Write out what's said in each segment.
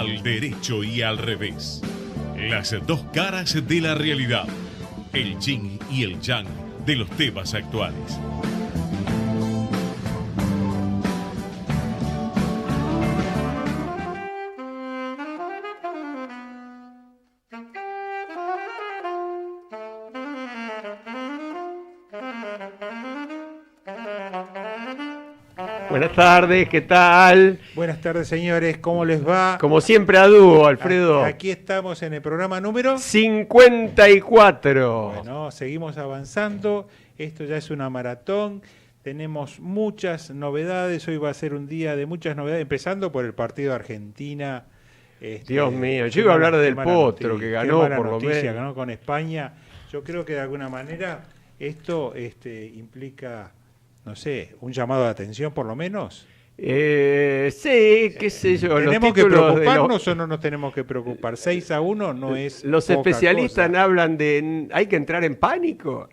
al derecho y al revés. Las dos caras de la realidad. El yin y el yang de los temas actuales. Buenas tardes, ¿qué tal? Buenas tardes, señores, ¿cómo les va? Como siempre a dúo, Alfredo. Aquí estamos en el programa número 54. Bueno, seguimos avanzando, esto ya es una maratón, tenemos muchas novedades, hoy va a ser un día de muchas novedades, empezando por el partido de Argentina. Dios mío, yo iba a hablar del Potro, que ganó por lo menos. Ganó con España. Yo creo que de alguna manera esto implica, no sé, un llamado de atención por lo menos. Sí, qué sé yo. ¿Tenemos que preocuparnos o no nos tenemos que preocupar? 6-1 no es Los poca especialistas cosa. hablan de hay que entrar en pánico.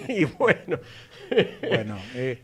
Y bueno,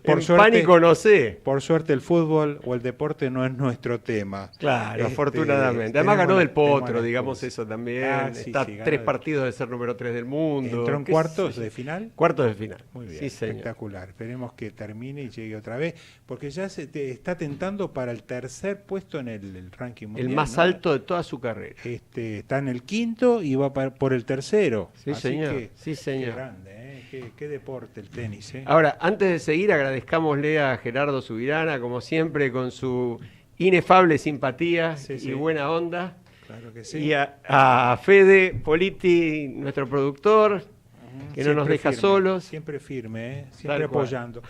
por en suerte, pánico no sé. Por suerte el fútbol o el deporte no es nuestro tema. Claro, afortunadamente. Además ganó del Potro, digamos eso también. Sí, Está sí, 3 partidos de ser número 3 del mundo. ¿Entró en cuartos de final? Cuartos de final. Muy bien, sí, señor. espectacular. Esperemos que termine y llegue otra vez, porque ya se está tentando para el tercer puesto en el ranking mundial. El más ¿no? alto de toda su carrera. Está en el quinto y va por el tercero. Sí, Así señor. Que, Sí, señor. Qué grande, qué deporte el tenis. Ahora, antes de seguir, agradezcámosle a Gerardo Subirana, como siempre, con su inefable simpatía y buena onda. Claro que sí. Y a Fede Politi, nuestro productor, que no nos deja solos. Siempre firme, siempre apoyando.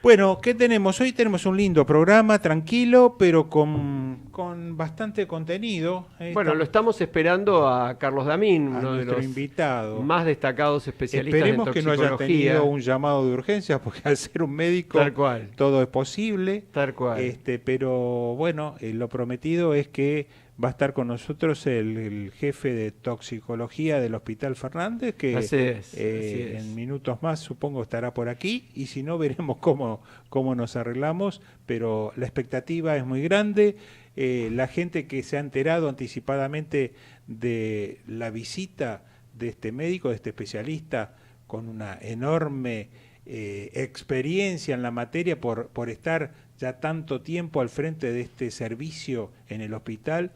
Bueno, ¿qué tenemos? Hoy tenemos un lindo programa, tranquilo, pero con bastante contenido. Bueno, lo estamos esperando a Carlos Damín, uno de los invitado. más destacados especialistas Esperemos en que no toxicología. haya tenido un llamado de urgencia, porque al ser un médico Tal cual. todo es posible. Tal cual. Pero bueno, lo prometido es que va a estar con nosotros el jefe de toxicología del Hospital Fernández, que así es. En minutos más supongo estará por aquí, y si no veremos cómo nos arreglamos, pero la expectativa es muy grande. La gente que se ha enterado anticipadamente de la visita de este médico, de este especialista, con una enorme experiencia en la materia por estar ya tanto tiempo al frente de este servicio en el hospital,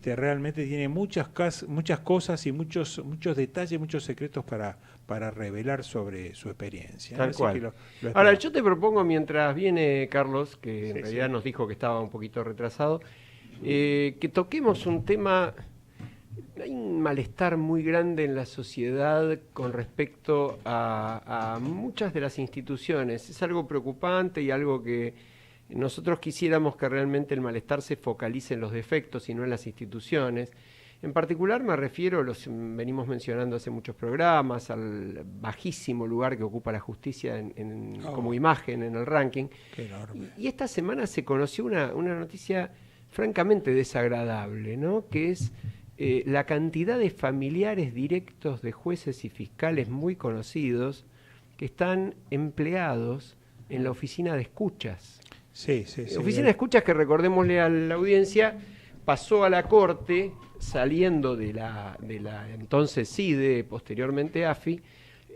realmente tiene muchas cosas y muchos detalles, muchos secretos para revelar sobre su experiencia. Tal cual. Lo Ahora, yo te propongo, mientras viene Carlos, que en realidad sí. nos dijo que estaba un poquito retrasado, que toquemos un tema. Hay un malestar muy grande en la sociedad con respecto a muchas de las instituciones. Es algo preocupante y algo que nosotros quisiéramos que realmente el malestar se focalice en los defectos y no en las instituciones. En particular me refiero, venimos mencionando hace muchos programas, al bajísimo lugar que ocupa la justicia como imagen en el ranking. Qué enorme. Y esta semana se conoció una noticia francamente desagradable, ¿no? Que es la cantidad de familiares directos de jueces y fiscales muy conocidos que están empleados en la oficina de escuchas. Sí. Oficina de escuchas que, recordémosle a la audiencia, pasó a la Corte saliendo de la entonces CIDE, posteriormente AFI,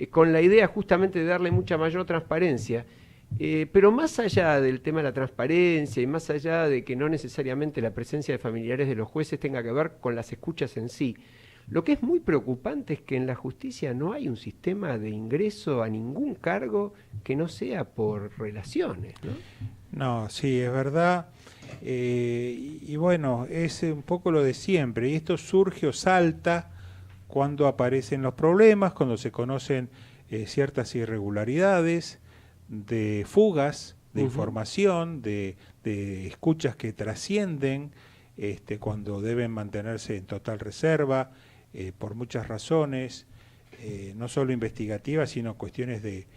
con la idea justamente de darle mucha mayor transparencia. Pero más allá del tema de la transparencia y más allá de que no necesariamente la presencia de familiares de los jueces tenga que ver con las escuchas en sí, lo que es muy preocupante es que en la justicia no hay un sistema de ingreso a ningún cargo que no sea por relaciones, ¿no? No, sí, es verdad. Y bueno, es un poco lo de siempre. Y esto surge o salta cuando aparecen los problemas, cuando se conocen ciertas irregularidades, de fugas de información, de escuchas que trascienden, cuando deben mantenerse en total reserva, por muchas razones, no solo investigativas, sino cuestiones de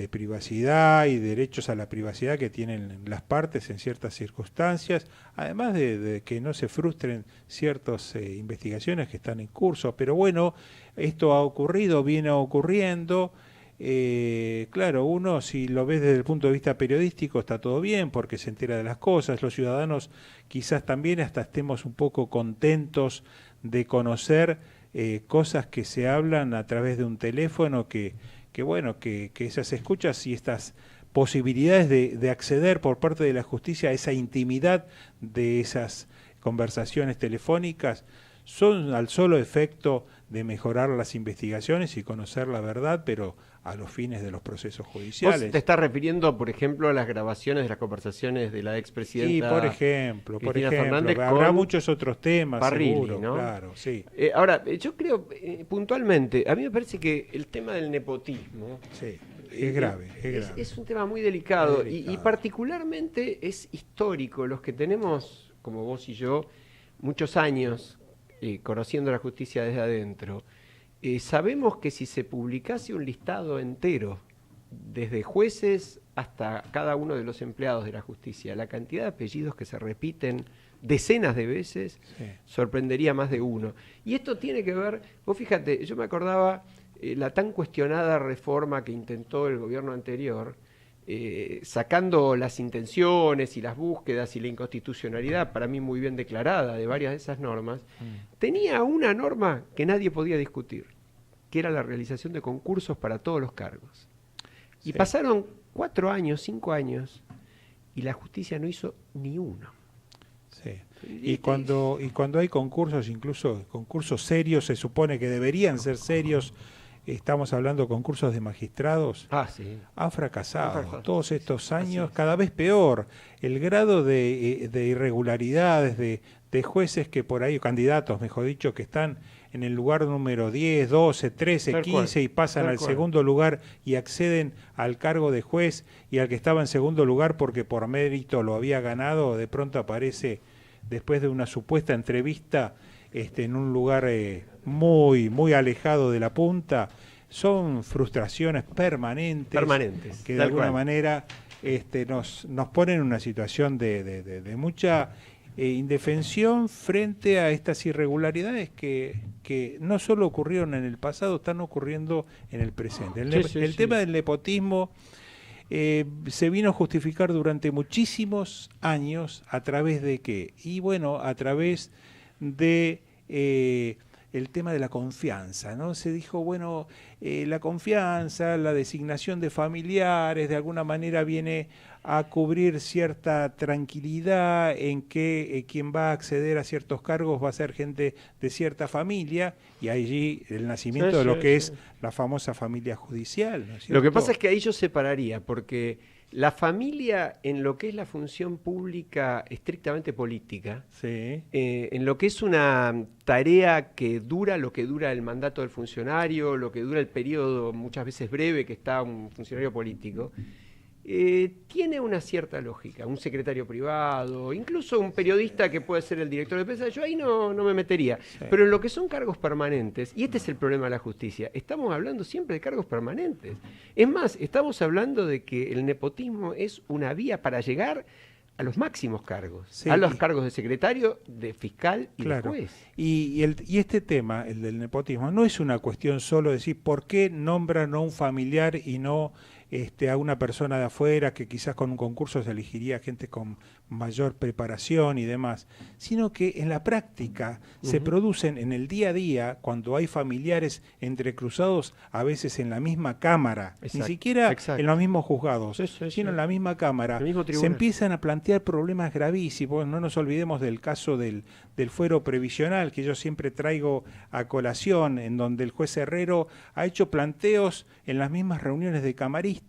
privacidad y derechos a la privacidad que tienen las partes en ciertas circunstancias, además de que no se frustren ciertas investigaciones que están en curso. Pero bueno, esto ha ocurrido, viene ocurriendo, claro, uno si lo ves desde el punto de vista periodístico está todo bien porque se entera de las cosas, los ciudadanos quizás también hasta estemos un poco contentos de conocer cosas que se hablan a través de un teléfono que esas escuchas y estas posibilidades de acceder por parte de la justicia a esa intimidad de esas conversaciones telefónicas son al solo efecto de mejorar las investigaciones y conocer la verdad, pero a los fines de los procesos judiciales. ¿Vos te estás refiriendo, por ejemplo, a las grabaciones de las conversaciones de la expresidenta? Sí, por ejemplo, Fernández habrá muchos otros temas, Parrilli, seguro, ¿no? Claro, sí. Ahora, yo creo, puntualmente, a mí me parece que el tema del nepotismo... Sí, es grave, es grave. Es un tema muy delicado, Es delicado. Y particularmente es histórico. Los que tenemos, como vos y yo, muchos años conociendo la justicia desde adentro, sabemos que si se publicase un listado entero, desde jueces hasta cada uno de los empleados de la justicia, la cantidad de apellidos que se repiten decenas de veces, sí, sorprendería más de uno. Y esto tiene que ver, vos fíjate, yo me acordaba la tan cuestionada reforma que intentó el gobierno anterior, sacando las intenciones y las búsquedas y la inconstitucionalidad, para mí muy bien declarada, de varias de esas normas, tenía una norma que nadie podía discutir, que era la realización de concursos para todos los cargos. Y sí, pasaron 4 años, 5 años, y la justicia no hizo ni uno. Sí. Y cuando hay concursos, incluso concursos serios, se supone que deberían ser serios. Estamos hablando de concursos de magistrados, sí, han fracasado todos estos años, cada vez peor. El grado de irregularidades de jueces que por ahí, candidatos, mejor dicho, que están en el lugar número 10, 12, 13, 15 y pasan al segundo lugar y acceden al cargo de juez, y al que estaba en segundo lugar porque por mérito lo había ganado, de pronto aparece después de una supuesta entrevista en un lugar muy alejado de la punta. Son frustraciones permanentes que de alguna manera nos ponen en una situación de mucha indefensión frente a estas irregularidades que no solo ocurrieron en el pasado, están ocurriendo en el presente. El tema del nepotismo se vino a justificar durante muchísimos años a través de ¿qué? Y bueno, a través de el tema de la confianza, ¿no? Se dijo, bueno, la confianza, la designación de familiares, de alguna manera viene a cubrir cierta tranquilidad en que quien va a acceder a ciertos cargos va a ser gente de cierta familia, y allí el nacimiento de lo que es la famosa familia judicial, ¿no es cierto? Lo que pasa es que ahí yo separaría, porque la familia en lo que es la función pública estrictamente política, sí, en lo que es una tarea que dura lo que dura el mandato del funcionario, lo que dura el periodo muchas veces breve que está un funcionario político, tiene una cierta lógica. Un secretario privado, incluso un periodista que puede ser el director de prensa, yo ahí no me metería. Sí. Pero en lo que son cargos permanentes, y este es el problema de la justicia, estamos hablando siempre de cargos permanentes. Es más, estamos hablando de que el nepotismo es una vía para llegar a los máximos cargos, sí, a los cargos de secretario, de fiscal y de juez. Y este tema, el del nepotismo, no es una cuestión solo de decir por qué nombran a un familiar y no a una persona de afuera, que quizás con un concurso se elegiría gente con mayor preparación y demás, sino que en la práctica se producen en el día a día, cuando hay familiares entrecruzados, a veces en la misma cámara, ni siquiera en los mismos juzgados, sino en la misma cámara, se empiezan a plantear problemas gravísimos. No nos olvidemos del caso del fuero previsional, que yo siempre traigo a colación, en donde el juez Herrero ha hecho planteos en las mismas reuniones de camaristas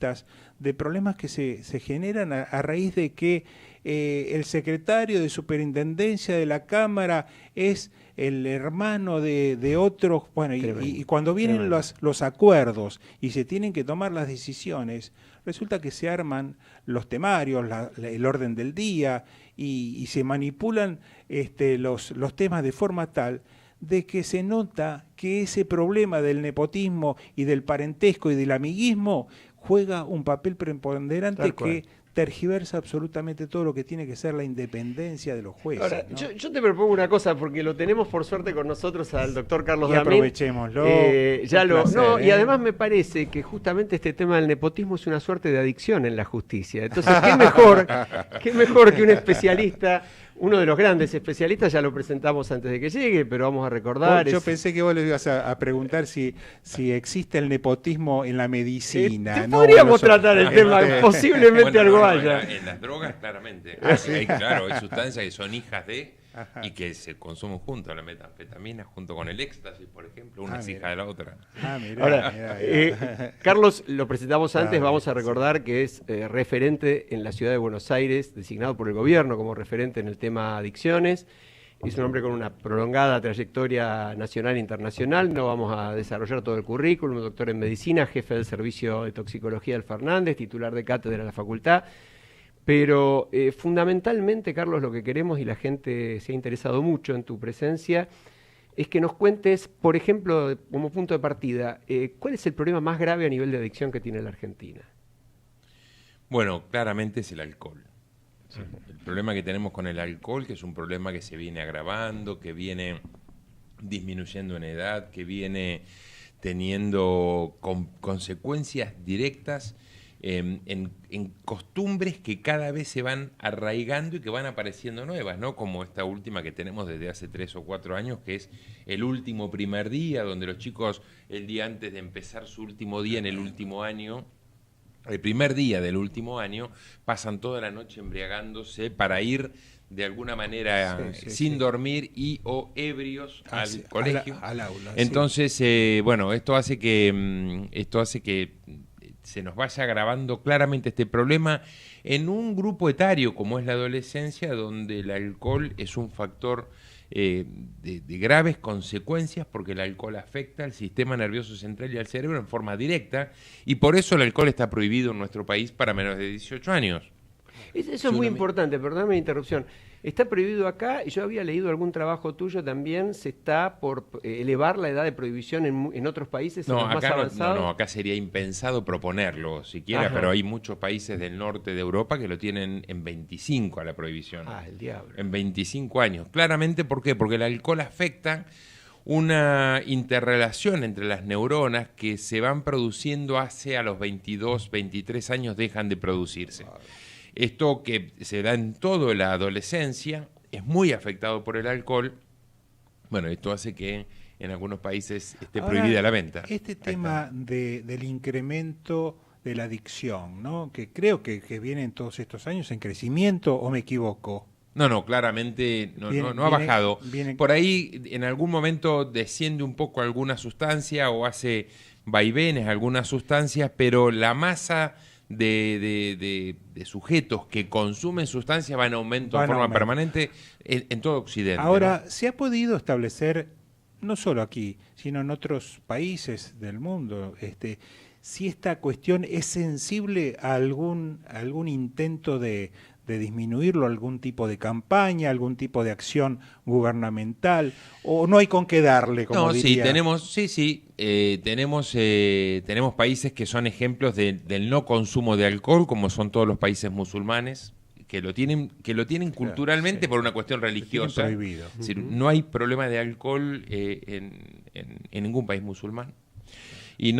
de problemas que se generan a raíz de que el secretario de superintendencia de la Cámara es el hermano de otros, bueno, y cuando vienen los acuerdos y se tienen que tomar las decisiones, resulta que se arman los temarios, el orden del día, y se manipulan los temas de forma tal de que se nota que ese problema del nepotismo y del parentesco y del amiguismo juega un papel preponderante que tergiversa absolutamente todo lo que tiene que ser la independencia de los jueces. Ahora, ¿no? yo te propongo una cosa, porque lo tenemos por suerte con nosotros al doctor Carlos Y Damín. aprovechémoslo. Y además me parece que justamente este tema del nepotismo es una suerte de adicción en la justicia. Entonces, qué mejor que un especialista, uno de los grandes especialistas, ya lo presentamos antes de que llegue, pero vamos a recordar. Yo pensé que vos le ibas a preguntar si existe el nepotismo en la medicina. Podríamos tratar el tema, posiblemente algo haya. En las drogas, claramente. ¿Sí? Claro, hay sustancias que son hijas de... Ajá. Y que se consumen juntos, la metanfetamina junto con el éxtasis, por ejemplo, una es hija de la otra. Ahora, Carlos, lo presentamos antes, vamos a recordar que es referente en la ciudad de Buenos Aires, designado por el gobierno como referente en el tema adicciones. Es un hombre con una prolongada trayectoria nacional e internacional. No vamos a desarrollar todo el currículum. Doctor en medicina, jefe del servicio de toxicología del Fernández, titular de cátedra de la facultad. Pero fundamentalmente, Carlos, lo que queremos, y la gente se ha interesado mucho en tu presencia, es que nos cuentes, por ejemplo, como punto de partida, ¿cuál es el problema más grave a nivel de adicción que tiene la Argentina? Bueno, claramente es el alcohol. Sí. El problema que tenemos con el alcohol, que es un problema que se viene agravando, que viene disminuyendo en edad, que viene teniendo consecuencias directas en costumbres que cada vez se van arraigando y que van apareciendo nuevas, ¿no? Como esta última que tenemos desde hace 3 o 4 años, que es el último primer día, donde los chicos el día antes de empezar su último día en el último año, el primer día del último año, pasan toda la noche embriagándose para ir de alguna manera sin dormir y o ebrios al colegio. Al aula. Entonces, bueno, esto hace que se nos vaya agravando claramente este problema en un grupo etario como es la adolescencia, donde el alcohol es un factor de graves consecuencias, porque el alcohol afecta al sistema nervioso central y al cerebro en forma directa, y por eso el alcohol está prohibido en nuestro país para menores de 18 años. Eso es muy importante, perdóname la interrupción. Está prohibido acá, y yo había leído algún trabajo tuyo también, se está por elevar la edad de prohibición en otros países, en los más avanzados. No, acá sería impensado proponerlo siquiera, pero hay muchos países del norte de Europa que lo tienen en 25 a la prohibición. El diablo. En 25 años. Claramente, ¿por qué? Porque el alcohol afecta una interrelación entre las neuronas que se van produciendo hacia los 22, 23 años dejan de producirse. Esto que se da en toda la adolescencia es muy afectado por el alcohol. Bueno, esto hace que en algunos países esté prohibida la venta. Este tema del incremento de la adicción, ¿no? Que creo que viene en todos estos años en crecimiento, ¿o me equivoco? No, claramente no ha bajado. Por ahí en algún momento desciende un poco alguna sustancia o hace vaivenes algunas sustancias, pero la masa de sujetos que consumen sustancias va en aumento de forma permanente en todo Occidente. Ahora, ¿no? ¿se ha podido establecer, no solo aquí, sino en otros países del mundo, si esta cuestión es sensible a algún intento de disminuirlo, algún tipo de campaña, algún tipo de acción gubernamental, o no hay con qué darle, como diría? Tenemos países que son ejemplos del no consumo de alcohol, como son todos los países musulmanes, que lo tienen culturalmente por una cuestión religiosa. Prohibido. Es decir, no hay problema de alcohol en ningún país musulmán. Y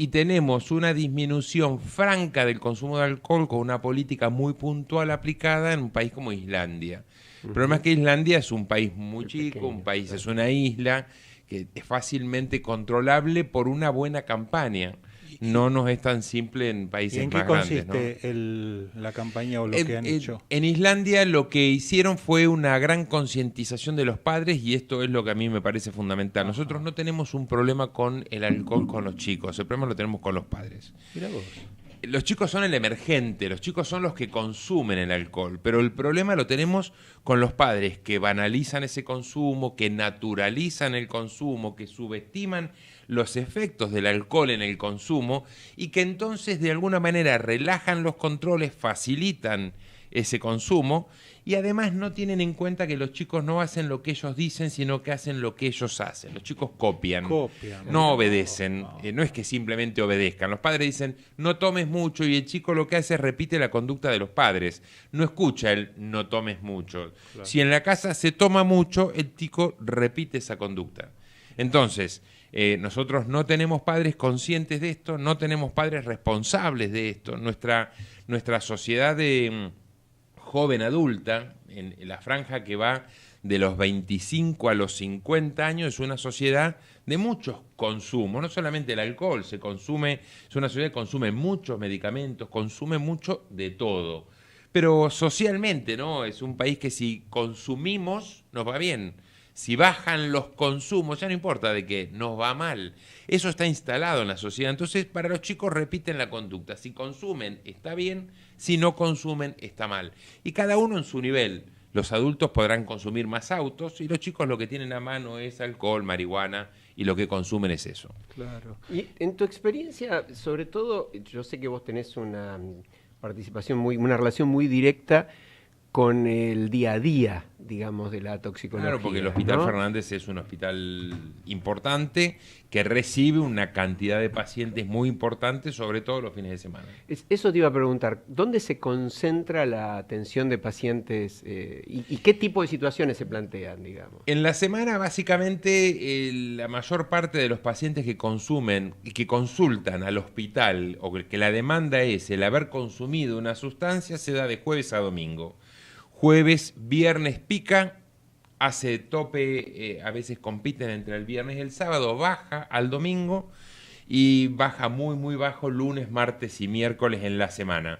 tenemos una disminución franca del consumo de alcohol con una política muy puntual aplicada en un país como Islandia. El problema es que Islandia es un país muy chico, pequeño, un país, es una isla que es fácilmente controlable por una buena campaña. No nos es tan simple en países más grandes. ¿Y en qué consiste la campaña o lo que han hecho? En Islandia lo que hicieron fue una gran concientización de los padres, y esto es lo que a mí me parece fundamental. Nosotros no tenemos un problema con el alcohol con los chicos, el problema lo tenemos con los padres. Mirá vos. Los chicos son el emergente, los chicos son los que consumen el alcohol, pero el problema lo tenemos con los padres, que banalizan ese consumo, que naturalizan el consumo, que subestiman los efectos del alcohol en el consumo, y que entonces de alguna manera relajan los controles, facilitan ese consumo, y además no tienen en cuenta que los chicos no hacen lo que ellos dicen, sino que hacen lo que ellos hacen. Los chicos copian, no obedecen, no es que simplemente obedezcan. Los padres dicen, no tomes mucho, y el chico lo que hace es repite la conducta de los padres, no escucha el no tomes mucho. Claro. Si en la casa se toma mucho, el chico repite esa conducta. Entonces, nosotros no tenemos padres conscientes de esto, no tenemos padres responsables de esto. Nuestra sociedad de joven adulta, en la franja que va de los 25 a los 50 años, es una sociedad de muchos consumos, no solamente el alcohol, es una sociedad que consume muchos medicamentos, consume mucho de todo. Pero socialmente, ¿no? Es un país que si consumimos, nos va bien. Si bajan los consumos, ya no importa de qué, nos va mal. Eso está instalado en la sociedad. Entonces, para los chicos repiten la conducta. Si consumen, está bien. Si no consumen, está mal. Y cada uno en su nivel. Los adultos podrán consumir más autos y los chicos lo que tienen a mano es alcohol, marihuana, y lo que consumen es eso. Claro. Y en tu experiencia, sobre todo, yo sé que vos tenés una participación una relación muy directa con el día a día, digamos, de la toxicología. Claro, porque el Hospital, ¿no?, Fernández es un hospital importante que recibe una cantidad de pacientes muy importante, sobre todo los fines de semana. Eso te iba a preguntar, ¿dónde se concentra la atención de pacientes y qué tipo de situaciones se plantean, digamos? En la semana, básicamente, la mayor parte de los pacientes que consumen y que consultan al hospital, o que la demanda es el haber consumido una sustancia, se da de jueves a domingo. Jueves, viernes pica, hace tope, a veces compiten entre el viernes y el sábado, baja al domingo y baja muy, muy bajo lunes, martes y miércoles en la semana.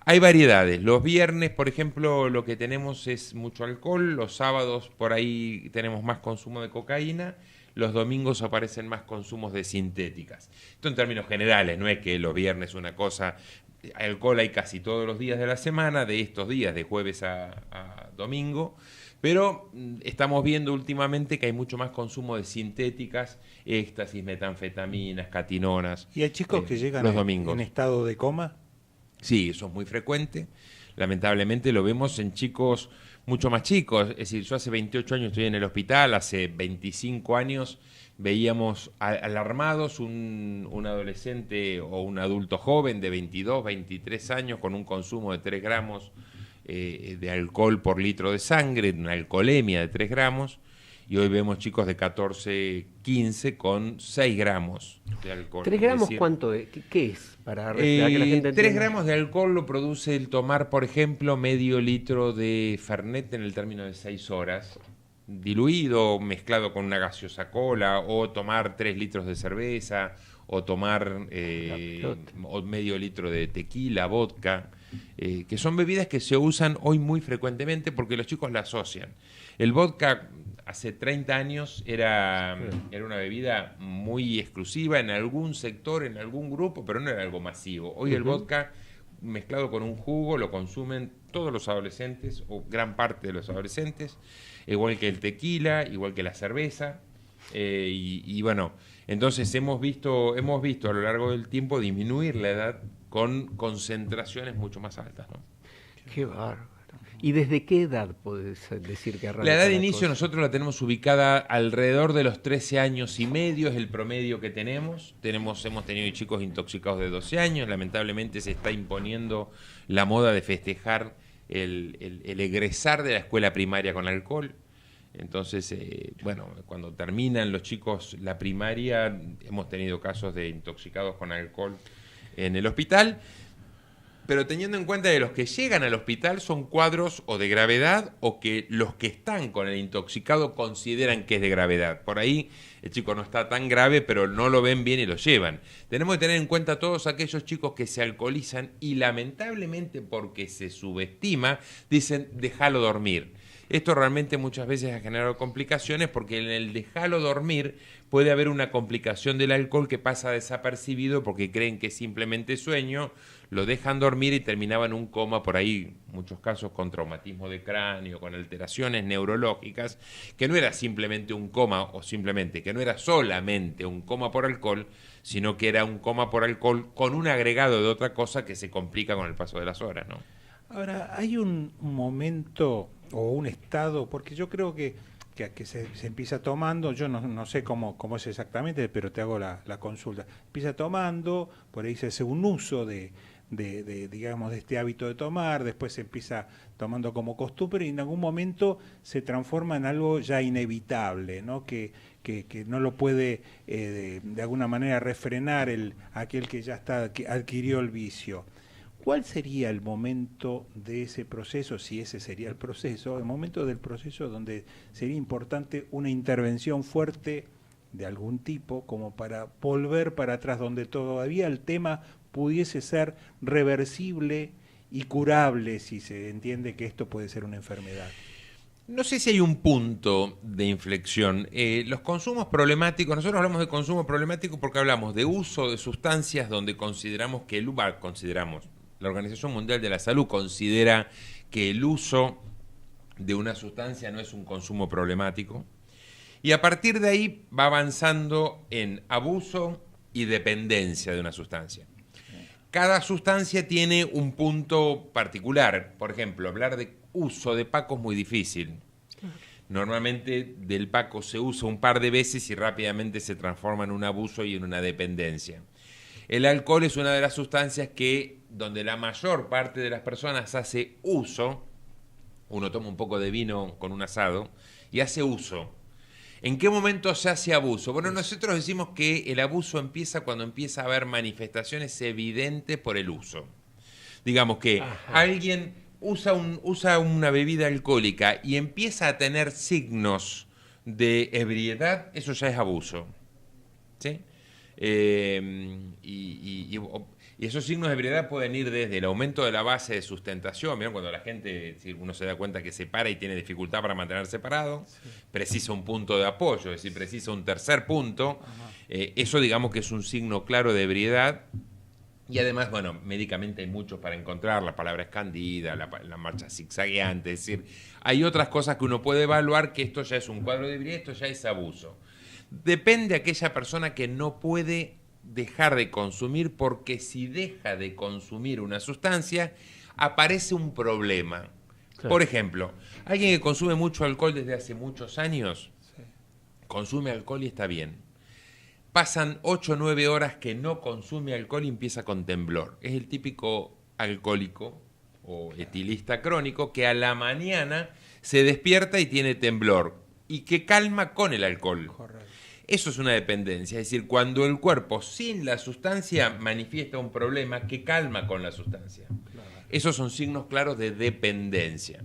Hay variedades. Los viernes, por ejemplo, lo que tenemos es mucho alcohol. Los sábados, por ahí tenemos más consumo de cocaína. Los domingos aparecen más consumos de sintéticas. Esto en términos generales, no es que los viernes una cosa... Alcohol hay casi todos los días de la semana, de estos días, de jueves a domingo, pero estamos viendo últimamente que hay mucho más consumo de sintéticas, éxtasis, metanfetaminas, catinonas. ¿Y hay chicos que llegan los domingos en estado de coma? Sí, eso es muy frecuente. Lamentablemente lo vemos en chicos mucho más chicos. Es decir, yo hace 28 años estoy en el hospital, hace 25 años veíamos alarmados un adolescente o un adulto joven de 22, 23 años con un consumo de 3 gramos de alcohol por litro de sangre, una alcoholemia de 3 gramos, y hoy vemos chicos de 14, 15 con 6 gramos de alcohol. ¿3 gramos cuánto es? ¿Qué es? Para que la gente entienda. 3 gramos de alcohol lo produce el tomar, por ejemplo, medio litro de Fernet en el término de 6 horas, diluido, mezclado con una gaseosa cola, o tomar 3 litros de cerveza, o tomar o medio litro de tequila, vodka, que son bebidas que se usan hoy muy frecuentemente porque los chicos la asocian. El vodka hace 30 años era una bebida muy exclusiva en algún sector, en algún grupo, pero no era algo masivo. Hoy el vodka mezclado con un jugo lo consumen todos los adolescentes, o gran parte de los adolescentes, igual que el tequila, igual que la cerveza, y bueno, entonces hemos visto a lo largo del tiempo disminuir la edad con concentraciones mucho más altas, ¿no? Qué bárbaro. ¿Y desde qué edad podés decir que arranca? La edad de inicio nosotros la tenemos ubicada alrededor de los 13 años y medio, es el promedio que tenemos. Hemos tenido chicos intoxicados de 12 años, lamentablemente se está imponiendo la moda de festejar el egresar de la escuela primaria con alcohol. Entonces, bueno, cuando terminan los chicos la primaria, hemos tenido casos de intoxicados con alcohol en el hospital. Pero teniendo en cuenta que los que llegan al hospital son cuadros o de gravedad o que los que están con el intoxicado consideran que es de gravedad. Por ahí el chico no está tan grave, pero no lo ven bien y lo llevan. Tenemos que tener en cuenta todos aquellos chicos que se alcoholizan y lamentablemente porque se subestima, dicen déjalo dormir. Esto realmente muchas veces ha generado complicaciones porque en el déjalo dormir puede haber una complicación del alcohol que pasa desapercibido porque creen que es simplemente sueño, lo dejan dormir y terminaban en un coma, por ahí muchos casos con traumatismo de cráneo, con alteraciones neurológicas, que no era simplemente un coma o simplemente, que no era solamente un coma por alcohol, sino que era un coma por alcohol con un agregado de otra cosa que se complica con el paso de las horas, ¿no? Ahora, hay un momento o un estado, porque yo creo que se empieza tomando, yo no sé cómo es exactamente, pero te hago la consulta. Empieza tomando, por ahí se hace un uso digamos, de este hábito de tomar, después se empieza tomando como costumbre y en algún momento se transforma en algo ya inevitable, ¿no? Que no lo puede de alguna manera refrenar aquel que ya que adquirió el vicio. ¿Cuál sería el momento de ese proceso, si ese sería el proceso, el momento del proceso donde sería importante una intervención fuerte de algún tipo como para volver para atrás, donde todavía el tema pudiese ser reversible y curable, si se entiende que esto puede ser una enfermedad? No sé si hay un punto de inflexión. Los consumos problemáticos, nosotros hablamos de consumo problemático porque hablamos de uso de sustancias donde consideramos que la Organización Mundial de la Salud considera que el uso de una sustancia no es un consumo problemático. Y a partir de ahí va avanzando en abuso y dependencia de una sustancia. Cada sustancia tiene un punto particular. Por ejemplo, hablar de uso de Paco es muy difícil. Normalmente del Paco se usa un par de veces y rápidamente se transforma en un abuso y en una dependencia. El alcohol es una de las sustancias donde la mayor parte de las personas hace uso. Uno toma un poco de vino con un asado y hace uso. ¿En qué momento se hace abuso? Bueno, nosotros decimos que el abuso empieza cuando empieza a haber manifestaciones evidentes por el uso. Digamos que alguien usa una bebida alcohólica y empieza a tener signos de ebriedad, eso ya es abuso. ¿Sí? Y esos signos de ebriedad pueden ir desde el aumento de la base de sustentación. Mirá, cuando la gente, si uno se da cuenta que se para y tiene dificultad para mantenerse parado, precisa un punto de apoyo, es decir, precisa un tercer punto. Eso digamos que es un signo claro de ebriedad. Y además, bueno, médicamente hay muchos para encontrar, la palabra escandida, la marcha zigzagueante, es decir, hay otras cosas que uno puede evaluar que esto ya es un cuadro de ebriedad, esto ya es abuso. Depende de aquella persona que no puede dejar de consumir, porque si deja de consumir una sustancia, aparece un problema. Claro. Por ejemplo, alguien que consume mucho alcohol desde hace muchos años, consume alcohol y está bien. Pasan 8 o 9 horas que no consume alcohol y empieza con temblor. Es el típico alcohólico o etilista crónico que a la mañana se despierta y tiene temblor y que calma con el alcohol. Correcto. Eso es una dependencia, es decir, cuando el cuerpo sin la sustancia manifiesta un problema que calma con la sustancia. Claro. Esos son signos claros de dependencia.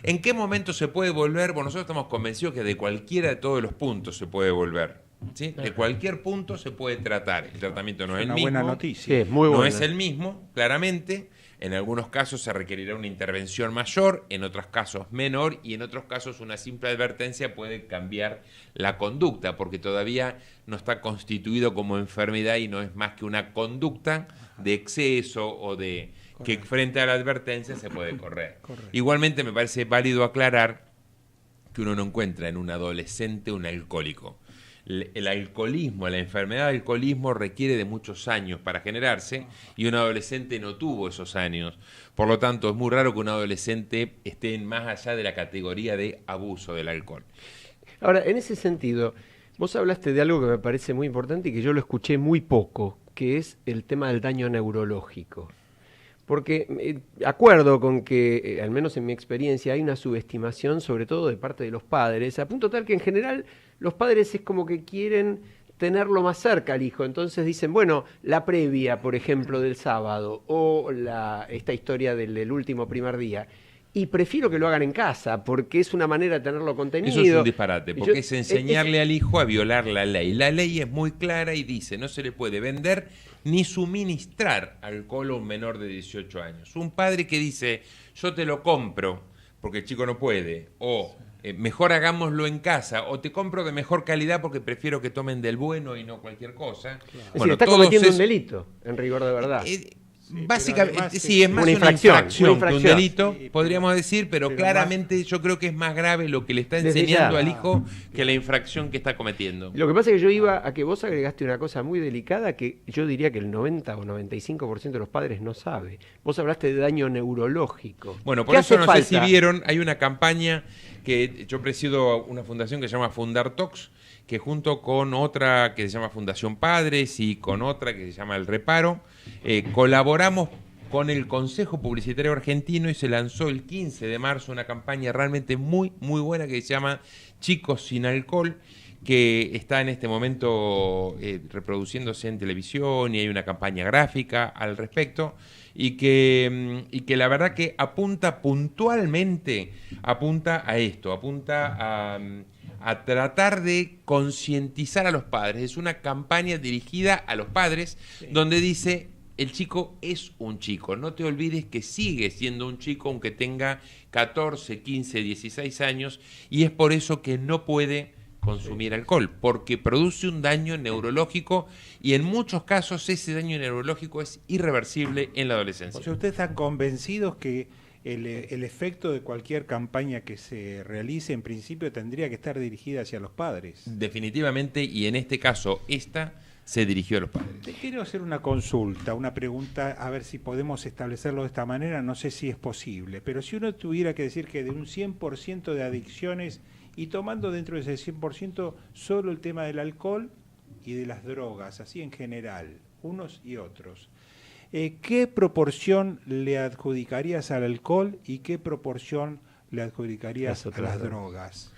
¿En qué momento se puede volver? Bueno, nosotros estamos convencidos que de cualquiera de todos los puntos se puede volver. ¿Sí? De cualquier punto se puede tratar. El tratamiento no es el mismo. Una buena noticia. Sí, es muy buena. No es el mismo, claramente. En algunos casos se requerirá una intervención mayor, en otros casos menor, y en otros casos una simple advertencia puede cambiar la conducta, porque todavía no está constituido como enfermedad y no es más que una conducta de exceso o de que frente a la advertencia se puede correr. Correcto. Igualmente me parece válido aclarar que uno no encuentra en un adolescente un alcohólico. El alcoholismo, la enfermedad de alcoholismo requiere de muchos años para generarse y un adolescente no tuvo esos años. Por lo tanto, es muy raro que un adolescente esté más allá de la categoría de abuso del alcohol. Ahora, en ese sentido, vos hablaste de algo que me parece muy importante y que yo lo escuché muy poco, que es el tema del daño neurológico. Porque acuerdo con que, al menos en mi experiencia, hay una subestimación, sobre todo de parte de los padres, a punto tal que en general los padres es como que quieren tenerlo más cerca al hijo. Entonces dicen, bueno, la previa, por ejemplo, del sábado, o esta historia del último primer día. Y prefiero que lo hagan en casa, porque es una manera de tenerlo contenido. Eso es un disparate, porque es enseñarle al hijo a violar la ley. La ley es muy clara y dice, no se le puede vender ni suministrar alcohol a un menor de 18 años. Un padre que dice, yo te lo compro, porque el chico no puede, o mejor hagámoslo en casa, o te compro de mejor calidad porque prefiero que tomen del bueno y no cualquier cosa. Claro. Bueno, está cometiendo un delito, en rigor de verdad. Básicamente, sí, es más una una infracción, infracción que un delito, Sí, podríamos decir, pero claramente yo creo que es más grave lo que le está enseñando al hijo que la infracción que está cometiendo. Lo que pasa es que yo iba a que vos agregaste una cosa muy delicada que yo diría que el 90 o 95% de los padres no sabe. Vos hablaste de daño neurológico. Bueno, por ¿Qué eso hace no sé si falta? vieron, hay una campaña que yo presido una fundación que se llama Fundar Tox, que junto con otra que se llama Fundación Padres y con otra que se llama El Reparo, colaboramos con el Consejo Publicitario Argentino y se lanzó el 15 de marzo una campaña realmente muy, muy buena que se llama Chicos sin Alcohol, que está en este momento reproduciéndose en televisión y hay una campaña gráfica al respecto y que la verdad que apunta puntualmente, apunta a esto, apunta a tratar de concientizar a los padres. Es una campaña dirigida a los padres donde dice: el chico es un chico, no te olvides que sigue siendo un chico aunque tenga 14, 15, 16 años y es por eso que no puede consumir alcohol, porque produce un daño neurológico y en muchos casos ese daño neurológico es irreversible en la adolescencia. O sea, ¿ustedes están convencidos que el efecto de cualquier campaña que se realice en principio tendría que estar dirigida hacia los padres? Definitivamente, y en este caso esta se dirigió a los padres. Te quiero hacer una consulta, una pregunta, a ver si podemos establecerlo de esta manera, no sé si es posible, pero si uno tuviera que decir que de un 100% de adicciones, y tomando dentro de ese 100% solo el tema del alcohol y de las drogas, así en general, unos y otros, ¿qué proporción le adjudicarías al alcohol y qué proporción le adjudicarías a las drogas?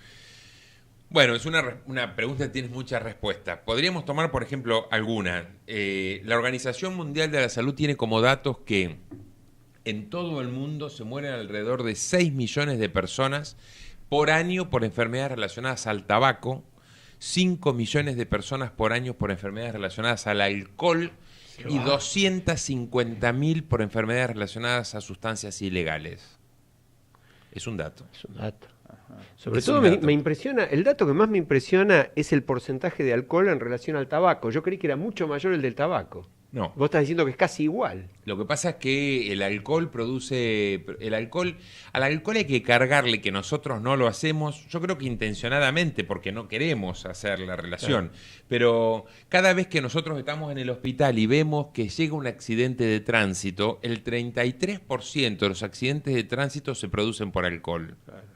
Bueno, es una pregunta que tiene muchas respuestas. Podríamos tomar, por ejemplo, alguna. La Organización Mundial de la Salud tiene como datos que en todo el mundo se mueren alrededor de 6 millones de personas por año por enfermedades relacionadas al tabaco, 5 millones de personas por año por enfermedades relacionadas al alcohol y 250.000 por enfermedades relacionadas a sustancias ilegales. Es un dato. Es un dato. Sobre todo me impresiona, el dato que más me impresiona es el porcentaje de alcohol en relación al tabaco. Yo creí que era mucho mayor el del tabaco. No. Vos estás diciendo que es casi igual. Lo que pasa es que al alcohol hay que cargarle, que nosotros no lo hacemos, yo creo que intencionadamente, porque no queremos hacer la relación. Claro. Pero cada vez que nosotros estamos en el hospital y vemos que llega un accidente de tránsito, el 33% de los accidentes de tránsito se producen por alcohol. Claro.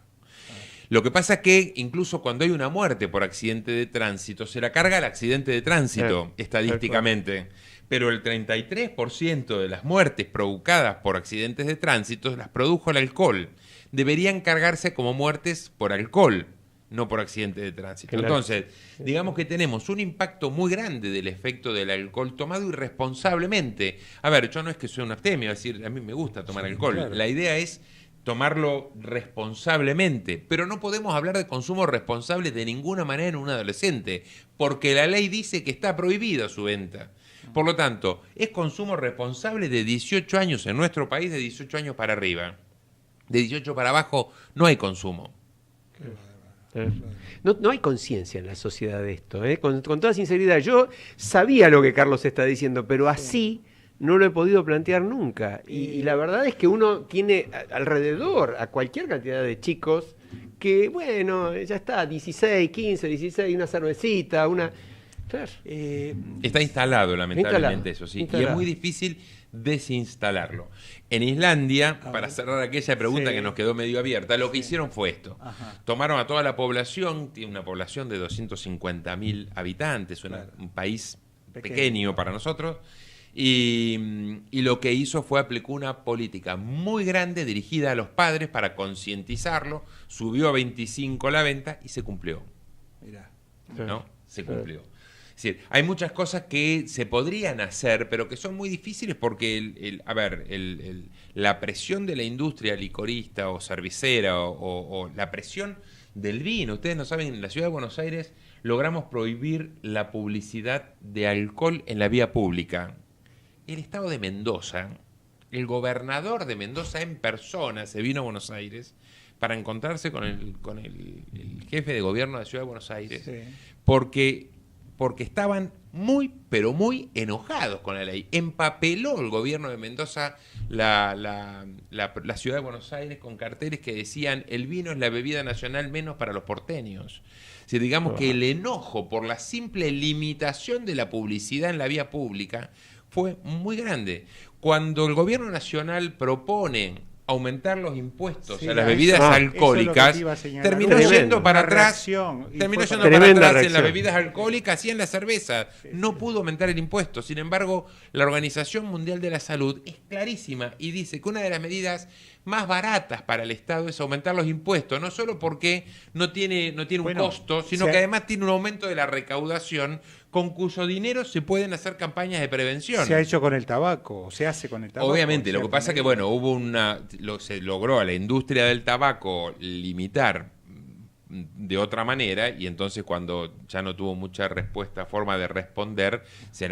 Lo que pasa es que incluso cuando hay una muerte por accidente de tránsito, se la carga el accidente de tránsito, estadísticamente. Pero el 33% de las muertes provocadas por accidentes de tránsito las produjo el alcohol. Deberían cargarse como muertes por alcohol, no por accidentes de tránsito. Claro. Entonces, digamos que tenemos un impacto muy grande del efecto del alcohol tomado irresponsablemente. A ver, yo no es que soy un abstemio, es decir, a mí me gusta tomar alcohol. Claro. La idea es tomarlo responsablemente, pero no podemos hablar de consumo responsable de ninguna manera en un adolescente, porque la ley dice que está prohibida su venta. Por lo tanto, es consumo responsable de 18 años en nuestro país, de 18 años para arriba. De 18 para abajo no hay consumo. No hay conciencia en la sociedad de esto. Con toda sinceridad, yo sabía lo que Carlos está diciendo, pero así no lo he podido plantear nunca. Y la verdad es que uno tiene alrededor a cualquier cantidad de chicos que, bueno, ya está, 16, 15, 16, una cervecita, una... Claro. Está instalado, lamentablemente, eso sí. Y es muy difícil desinstalarlo. En Islandia, para cerrar aquella pregunta que nos quedó medio abierta, lo que hicieron fue esto. Ajá. Tomaron a toda la población, tiene una población de 250.000 habitantes, un país pequeño para nosotros, y lo que hizo fue aplicó una política muy grande dirigida a los padres para concientizarlo, subió a 25 la venta y se cumplió. Mirá. ¿No? Se cumplió. Es decir, hay muchas cosas que se podrían hacer, pero que son muy difíciles porque, la presión de la industria licorista o cervecera o la presión del vino. Ustedes no saben, en la ciudad de Buenos Aires logramos prohibir la publicidad de alcohol en la vía pública. El estado de Mendoza, el gobernador de Mendoza en persona se vino a Buenos Aires para encontrarse con el jefe de gobierno de la ciudad de Buenos Aires, porque estaban pero muy enojados con la ley. Empapeló el gobierno de Mendoza la ciudad de Buenos Aires con carteles que decían: el vino es la bebida nacional menos para los porteños. O sea, digamos que el enojo por la simple limitación de la publicidad en la vía pública fue muy grande. Cuando el gobierno nacional propone aumentar los impuestos a las bebidas alcohólicas, terminó yendo para atrás en las bebidas alcohólicas y en la cerveza. No pudo aumentar el impuesto. Sin embargo, la Organización Mundial de la Salud es clarísima y dice que una de las medidas más baratas para el Estado es aumentar los impuestos, no solo porque no tiene un costo, sino que además tiene un aumento de la recaudación, con cuyo dinero se pueden hacer campañas de prevención. Se ha hecho con el tabaco, se hace con el tabaco. Obviamente, lo que pasa es que se logró a la industria del tabaco limitar de otra manera, y entonces cuando ya no tuvo mucha forma de responder, se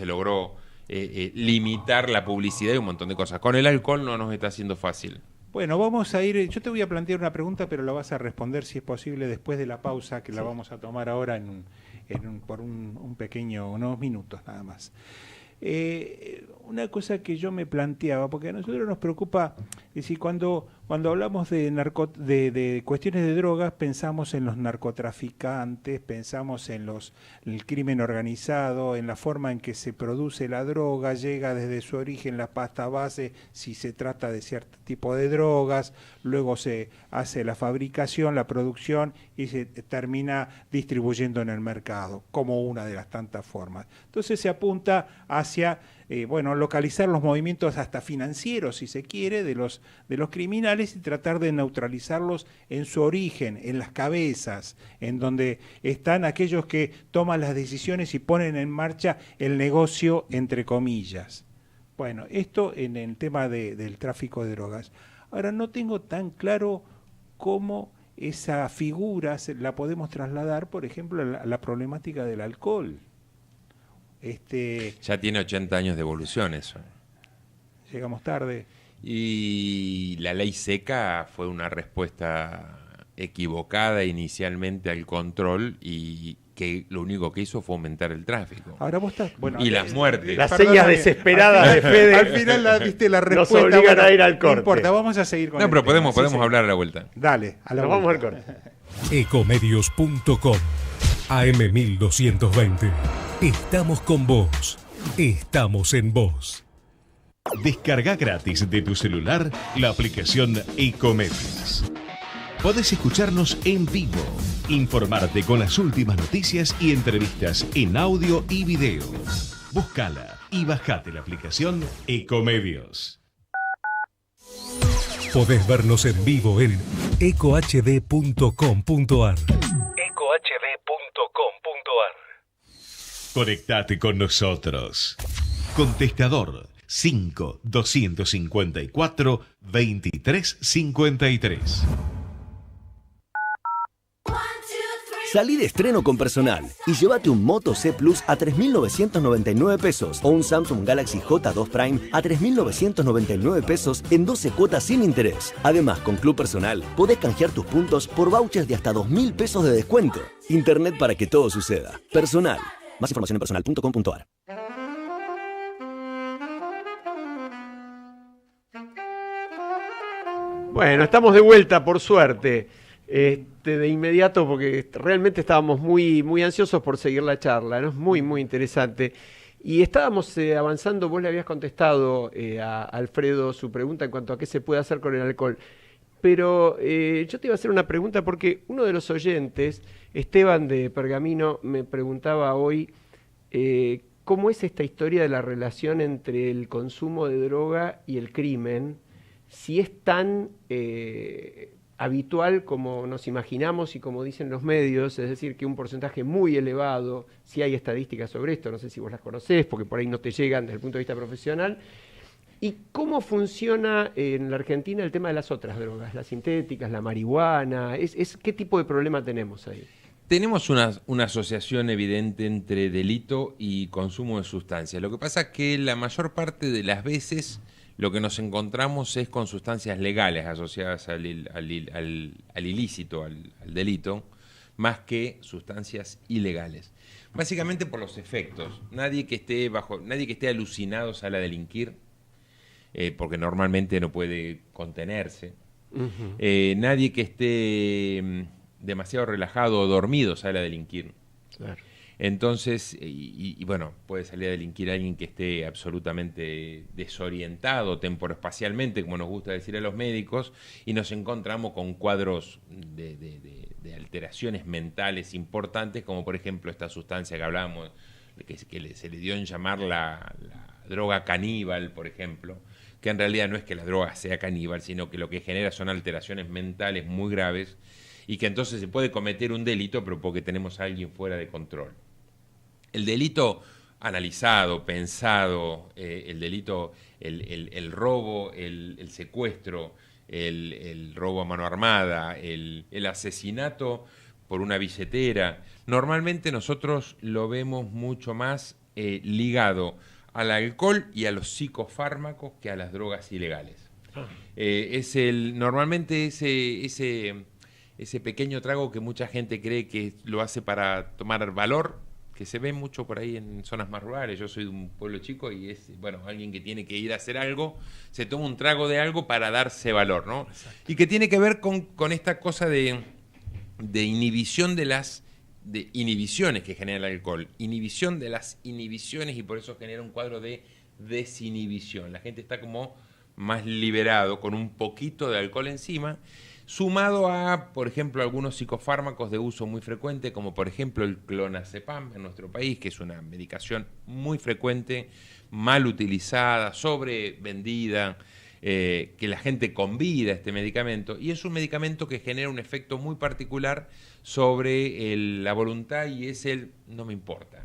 logró limitar la publicidad y un montón de cosas. Con el alcohol no nos está haciendo fácil. Bueno, vamos a ir, yo te voy a plantear una pregunta, pero la vas a responder, si es posible, después de la pausa, que la vamos a tomar ahora por un pequeño, unos minutos nada más. Una cosa que yo me planteaba, porque a nosotros nos preocupa, es decir, cuando hablamos de cuestiones de drogas, pensamos en los narcotraficantes, pensamos en el crimen organizado, en la forma en que se produce la droga, llega desde su origen la pasta base, si se trata de cierto tipo de drogas, luego se hace la fabricación, la producción y se termina distribuyendo en el mercado, como una de las tantas formas. Entonces se apunta hacia localizar los movimientos hasta financieros, si se quiere, de los criminales y tratar de neutralizarlos en su origen, en las cabezas, en donde están aquellos que toman las decisiones y ponen en marcha el negocio, entre comillas. Bueno, esto en el tema del tráfico de drogas. Ahora, no tengo tan claro cómo esa figura la podemos trasladar, por ejemplo, a la problemática del alcohol. Ya tiene 80 años de evolución eso. Llegamos tarde. Y la ley seca fue una respuesta equivocada inicialmente al control, y que lo único que hizo fue aumentar el tráfico. Ahora vos estás... y las muertes. Las señas desesperadas de Fede. Al final viste la respuesta. Nos obligan a ir al corte. No importa, vamos a seguir con pero podemos hablar a la vuelta. Dale, a la vuelta. Vamos al corte. Ecomedios.com AM1220. Estamos con vos. Estamos en vos. Descarga gratis de tu celular la aplicación Ecomedios. Podés escucharnos en vivo, informarte con las últimas noticias y entrevistas en audio y video. Búscala y bajate la aplicación Ecomedios. Podés vernos en vivo en ecohd.com.ar. Conectate con nosotros. Contestador 5-254-2353. Salí de estreno con Personal y llévate un Moto C Plus a 3.999 pesos o un Samsung Galaxy J2 Prime a 3.999 pesos en 12 cuotas sin interés. Además, con Club Personal podés canjear tus puntos por vouchers de hasta 2.000 pesos de descuento. Internet para que todo suceda. Personal. Más información en personal.com.ar. Bueno, estamos de vuelta, por suerte. De inmediato, porque realmente estábamos muy, muy ansiosos por seguir la charla, ¿no? Es muy, muy interesante. Y estábamos avanzando, vos le habías contestado a Alfredo su pregunta en cuanto a qué se puede hacer con el alcohol. Pero yo te iba a hacer una pregunta porque uno de los oyentes, Esteban de Pergamino, me preguntaba hoy cómo es esta historia de la relación entre el consumo de droga y el crimen, si es tan habitual como nos imaginamos y como dicen los medios, es decir, que un porcentaje muy elevado, si hay estadísticas sobre esto, no sé si vos las conocés, porque por ahí no te llegan desde el punto de vista profesional. ¿Y cómo funciona en la Argentina el tema de las otras drogas, las sintéticas, la marihuana? ¿Qué tipo de problema tenemos ahí? Tenemos una asociación evidente entre delito y consumo de sustancias. Lo que pasa es que la mayor parte de las veces lo que nos encontramos es con sustancias legales asociadas al ilícito, al delito, más que sustancias ilegales. Básicamente por los efectos. Nadie que esté alucinado sale a delinquir, porque normalmente no puede contenerse. Nadie que esté demasiado relajado o dormido sale a delinquir. Claro. Entonces, y bueno, puede salir a delinquir alguien que esté absolutamente desorientado temporoespacialmente, como nos gusta decir a los médicos, y nos encontramos con cuadros de alteraciones mentales importantes, como por ejemplo esta sustancia que hablábamos, que se le dio en llamar la droga caníbal, por ejemplo, que en realidad no es que la droga sea caníbal, sino que lo que genera son alteraciones mentales muy graves, y que entonces se puede cometer un delito, pero porque tenemos a alguien fuera de control. El delito analizado, pensado, el delito, el robo, el secuestro, el robo a mano armada, el asesinato por una billetera, normalmente nosotros lo vemos mucho más ligado al alcohol y a los psicofármacos que a las drogas ilegales. Normalmente ese pequeño trago que mucha gente cree que lo hace para tomar valor, que se ve mucho por ahí en zonas más rurales. Yo soy de un pueblo chico y es, bueno, alguien que tiene que ir a hacer algo, se toma un trago de algo para darse valor, ¿no? Exacto. Y que tiene que ver con esta cosa de inhibición de inhibiciones que genera el alcohol, inhibición de las inhibiciones, y por eso genera un cuadro de desinhibición. La gente está como más liberado, con un poquito de alcohol encima, sumado a, por ejemplo, algunos psicofármacos de uso muy frecuente, como por ejemplo el clonazepam en nuestro país, que es una medicación muy frecuente, mal utilizada, sobrevendida, que la gente convida este medicamento, y es un medicamento que genera un efecto muy particular sobre la voluntad, y es el no me importa.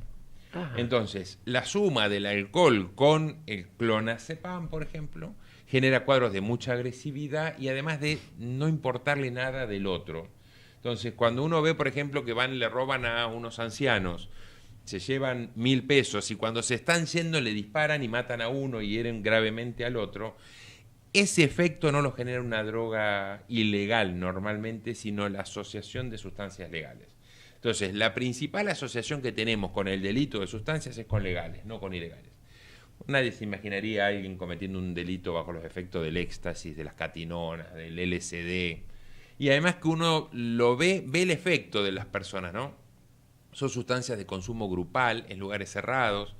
Ajá. Entonces, la suma del alcohol con el clonazepam, por ejemplo, genera cuadros de mucha agresividad y además de no importarle nada del otro. Entonces, cuando uno ve, por ejemplo, que le roban a unos ancianos, se llevan 1.000 pesos, y cuando se están yendo le disparan y matan a uno y hieren gravemente al otro, ese efecto no lo genera una droga ilegal normalmente, sino la asociación de sustancias legales. Entonces, la principal asociación que tenemos con el delito de sustancias es con legales, no con ilegales. Nadie se imaginaría a alguien cometiendo un delito bajo los efectos del éxtasis, de las catinonas, del LSD. Y además que uno lo ve el efecto de las personas, ¿no? Son sustancias de consumo grupal en lugares cerrados,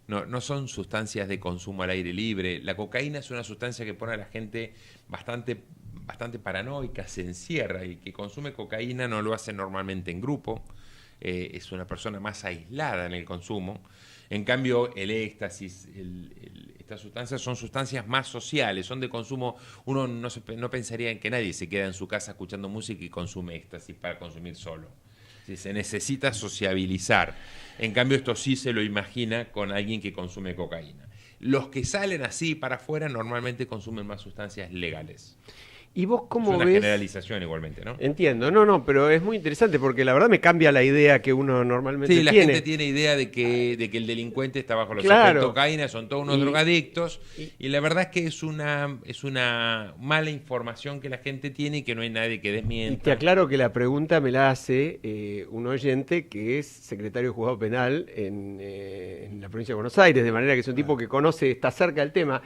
no son sustancias de consumo al aire libre. La cocaína es una sustancia que pone a la gente bastante paranoica, se encierra, y que consume cocaína no lo hace normalmente en grupo, es una persona más aislada en el consumo. En cambio, el éxtasis, estas sustancias son sustancias más sociales, son de consumo. Uno no pensaría en que nadie se queda en su casa escuchando música y consume éxtasis para consumir solo. Sí, se necesita sociabilizar. En cambio, esto sí se lo imagina con alguien que consume cocaína. Los que salen así para afuera normalmente consumen más sustancias legales. ¿Y vos cómo ves? Es una generalización igualmente, ¿no? Entiendo, no, pero es muy interesante porque la verdad me cambia la idea que uno normalmente tiene. Sí, la gente tiene idea de que el delincuente está bajo los efectos de cocaína, son todos unos drogadictos, y la verdad es que es una mala información que la gente tiene y que no hay nadie que desmienta. Y te aclaro que la pregunta me la hace un oyente que es secretario de juzgado penal en la provincia de Buenos Aires, de manera que es un tipo que está cerca del tema.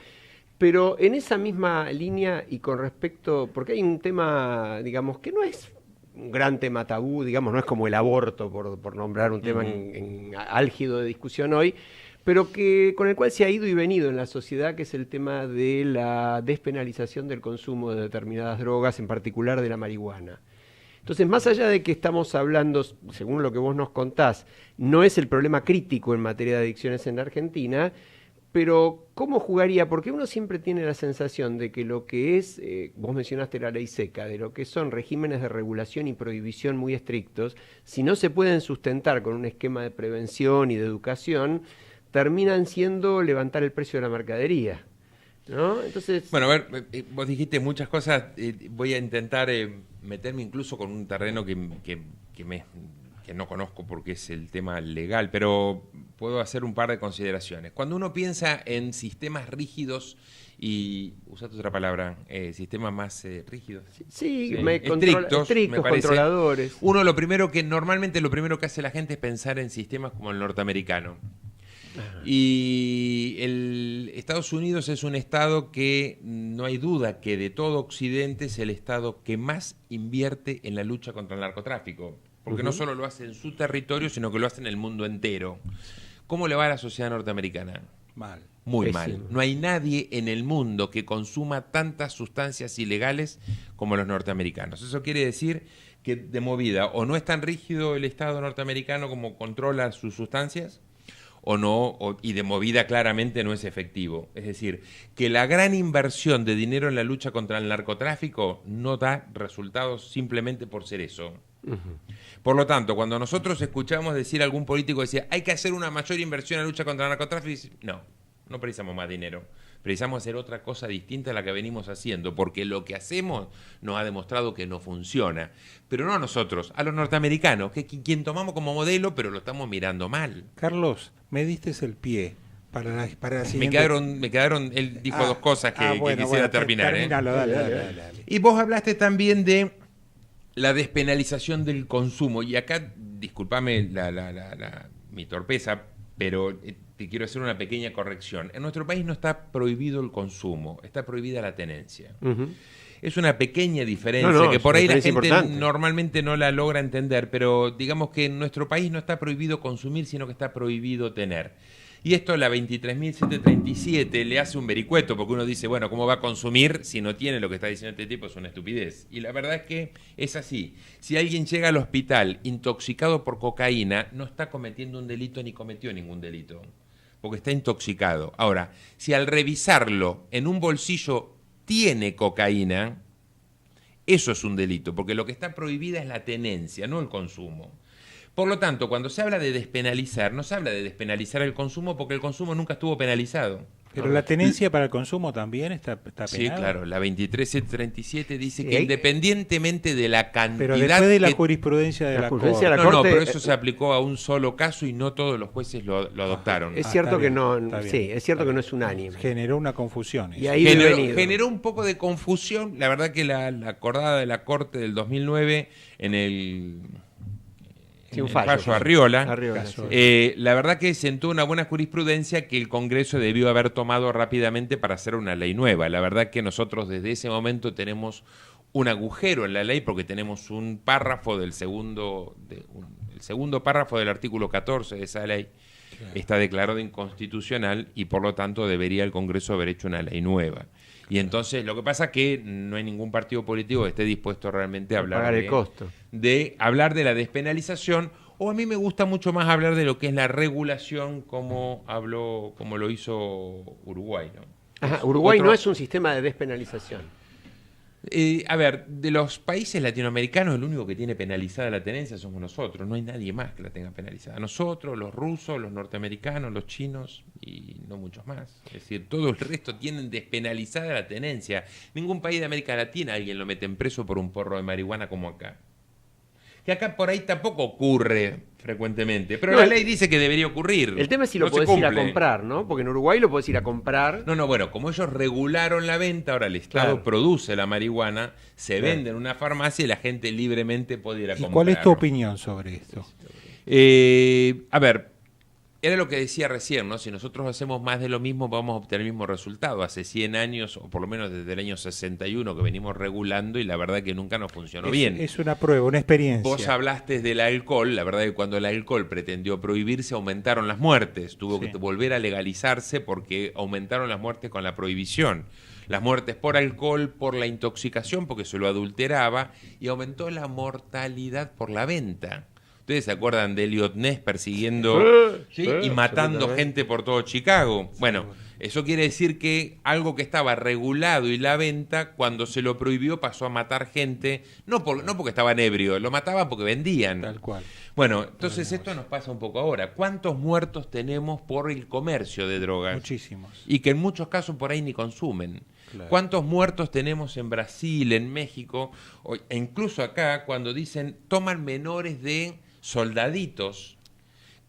Pero en esa misma línea y con respecto, porque hay un tema, digamos, que no es un gran tema tabú, digamos, no es como el aborto, por nombrar un tema álgido de discusión hoy, pero que con el cual se ha ido y venido en la sociedad, que es el tema de la despenalización del consumo de determinadas drogas, en particular de la marihuana. Entonces, más allá de que estamos hablando, según lo que vos nos contás, no es el problema crítico en materia de adicciones en la Argentina, pero ¿cómo jugaría? Porque uno siempre tiene la sensación de que lo que es, vos mencionaste la ley seca, de lo que son regímenes de regulación y prohibición muy estrictos, si no se pueden sustentar con un esquema de prevención y de educación, terminan siendo levantar el precio de la mercadería, ¿no? Entonces, bueno, a ver, vos dijiste muchas cosas, voy a intentar meterme incluso con un terreno que que no conozco porque es el tema legal, pero puedo hacer un par de consideraciones. Cuando uno piensa en sistemas rígidos y, usaste otra palabra, sistemas más rígidos. Sí, estrictos, me parece. Controladores. Uno normalmente lo primero que hace la gente es pensar en sistemas como el norteamericano. Y Estados Unidos es un estado que no hay duda que de todo Occidente es el estado que más invierte en la lucha contra el narcotráfico, porque no solo lo hace en su territorio, sino que lo hace en el mundo entero. ¿Cómo le va a la sociedad norteamericana? Mal. Muy Pésimo. mal. No hay nadie en el mundo que consuma tantas sustancias ilegales como los norteamericanos. Eso quiere decir que de movida o no es tan rígido el estado norteamericano como controla sus sustancias, o no, y de movida claramente no es efectivo. Es decir, que la gran inversión de dinero en la lucha contra el narcotráfico no da resultados simplemente por ser eso. Por lo tanto, cuando nosotros escuchamos decir a algún político decir hay que hacer una mayor inversión en la lucha contra el narcotráfico, no precisamos más dinero. Precisamos hacer otra cosa distinta a la que venimos haciendo, porque lo que hacemos nos ha demostrado que no funciona. Pero no a nosotros, a los norteamericanos, que quien tomamos como modelo, pero lo estamos mirando mal. Carlos, me diste el pie para la siguiente. Me quedaron, él dijo dos cosas que quisiera terminar. Terminalo, dale. Y vos hablaste también de la despenalización del consumo. Y acá, discúlpame mi torpeza, pero te quiero hacer una pequeña corrección. En nuestro país no está prohibido el consumo, está prohibida la tenencia. Es una pequeña diferencia que por ahí la gente normalmente no la logra entender, pero digamos que en nuestro país no está prohibido consumir, sino que está prohibido tener. Y esto la 23.737 le hace un vericueto, porque uno dice, bueno, ¿cómo va a consumir si no tiene lo que está diciendo este tipo? Es una estupidez. Y la verdad es que es así. Si alguien llega al hospital intoxicado por cocaína, no está cometiendo un delito ni cometió ningún delito, porque está intoxicado. Ahora, si al revisarlo en un bolsillo tiene cocaína, eso es un delito, porque lo que está prohibida es la tenencia, no el consumo. Por lo tanto, cuando se habla de despenalizar, no se habla de despenalizar el consumo porque el consumo nunca estuvo penalizado. Pero la tenencia para el consumo también está penada. Sí, claro, la 23.737 dice que independientemente de la cantidad... Pero después de la jurisprudencia de la Corte... No, pero eso se aplicó a un solo caso y no todos los jueces lo adoptaron. Es cierto que no, sí, es cierto que no es unánime. Generó una confusión. Y ahí generó un poco de confusión. La verdad que la acordada de la Corte del 2009 en el... un fallo Arriola, sí. La verdad que sentó una buena jurisprudencia que el Congreso debió haber tomado rápidamente para hacer una ley nueva. La verdad que nosotros desde ese momento tenemos un agujero en la ley porque tenemos un párrafo del el segundo párrafo del artículo 14 de esa ley está declarado inconstitucional y por lo tanto debería el Congreso haber hecho una ley nueva. Y entonces lo que pasa es que no hay ningún partido político que esté dispuesto realmente a hablar pagar el costo. de hablar de la despenalización, o a mí me gusta mucho más hablar de lo que es la regulación como lo hizo Uruguay, ¿no? Ajá, Uruguay no es un sistema de despenalización. A ver, de los países latinoamericanos el único que tiene penalizada la tenencia somos nosotros, no hay nadie más que la tenga penalizada. Nosotros, los rusos, los norteamericanos, los chinos y no muchos más. Es decir, todo el resto tienen despenalizada la tenencia. Ningún país de América Latina alguien lo mete preso por un porro de marihuana como acá. Que acá por ahí tampoco ocurre frecuentemente, pero la ley dice que debería ocurrir. El tema es si lo podés ir a comprar, ¿no? Porque en Uruguay lo podés ir a comprar. Bueno, como ellos regularon la venta, ahora el Estado produce la marihuana, se vende en una farmacia y la gente libremente puede ir a comprarlo. ¿Y cuál es tu opinión sobre esto? A ver, era lo que decía recién, ¿no? Si nosotros hacemos más de lo mismo, vamos a obtener el mismo resultado. Hace 100 años, o por lo menos desde el año 61, que venimos regulando y la verdad que nunca nos funcionó bien. Es una prueba, una experiencia. Vos hablaste del alcohol, la verdad que cuando el alcohol pretendió prohibirse, aumentaron las muertes. Tuvo que volver a legalizarse porque aumentaron las muertes con la prohibición. Las muertes por alcohol, por la intoxicación, porque se lo adulteraba, y aumentó la mortalidad por la venta. ¿Ustedes se acuerdan de Elliot Ness persiguiendo y matando gente por todo Chicago? Bueno, eso quiere decir que algo que estaba regulado y la venta, cuando se lo prohibió, pasó a matar gente, no porque estaban ebrios, lo mataban porque vendían. Tal cual. Bueno, entonces esto nos pasa un poco ahora. ¿Cuántos muertos tenemos por el comercio de drogas? Muchísimos. Y que en muchos casos por ahí ni consumen. Claro. ¿Cuántos muertos tenemos en Brasil, en México, e incluso acá, cuando dicen toman menores de soldaditos,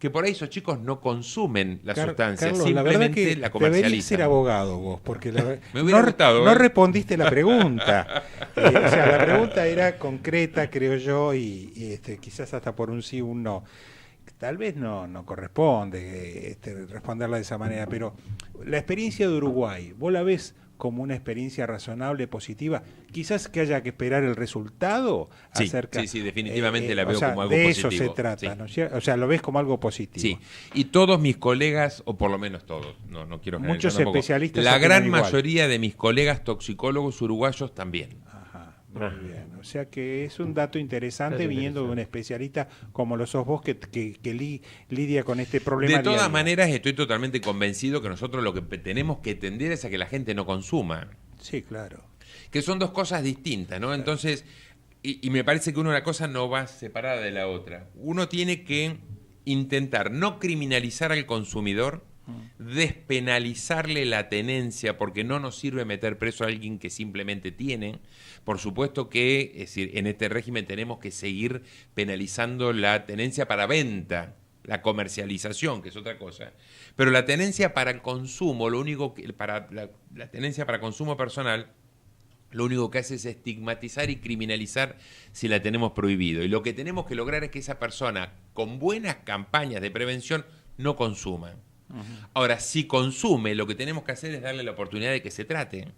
que por ahí esos chicos no consumen la sustancia, Carlos, simplemente la comercializan. Deberías ser abogado vos, porque Me hubiera gustado, no respondiste la pregunta. O sea, la pregunta era concreta, creo yo, y quizás hasta por un sí, un no. Tal vez no corresponde responderla de esa manera, pero la experiencia de Uruguay, ¿vos la ves como una experiencia razonable, positiva? Quizás que haya que esperar el resultado acerca... Sí, definitivamente la veo como algo de positivo. De eso se trata, sí. ¿no es cierto? O sea, lo ves como algo positivo. Sí, y todos mis colegas, o por lo menos todos, no quiero generalizar muchos tampoco, especialistas la opinan gran igual. mayoría de mis colegas toxicólogos uruguayos también. Ajá, muy bien. O sea que es un dato interesante Es viniendo de interesante. un especialista como lo sos vos que lidia con este problema. De todas diario. maneras, estoy totalmente convencido que nosotros lo que tenemos que tender es a que la gente no consuma. Sí, claro. Que son dos cosas distintas, ¿no? Entonces, y me parece que una cosa no va separada de la otra. Uno tiene que intentar no criminalizar al consumidor, despenalizarle la tenencia, porque no nos sirve meter preso a alguien que simplemente tiene. Por supuesto que, es decir, en este régimen tenemos que seguir penalizando la tenencia para venta, la comercialización, que es otra cosa. Pero la tenencia para el consumo, lo único que para la tenencia para consumo personal, lo único que hace es estigmatizar y criminalizar si la tenemos prohibido. Y lo que tenemos que lograr es que esa persona, con buenas campañas de prevención, no consuma. Ahora, si consume, lo que tenemos que hacer es darle la oportunidad de que se trate,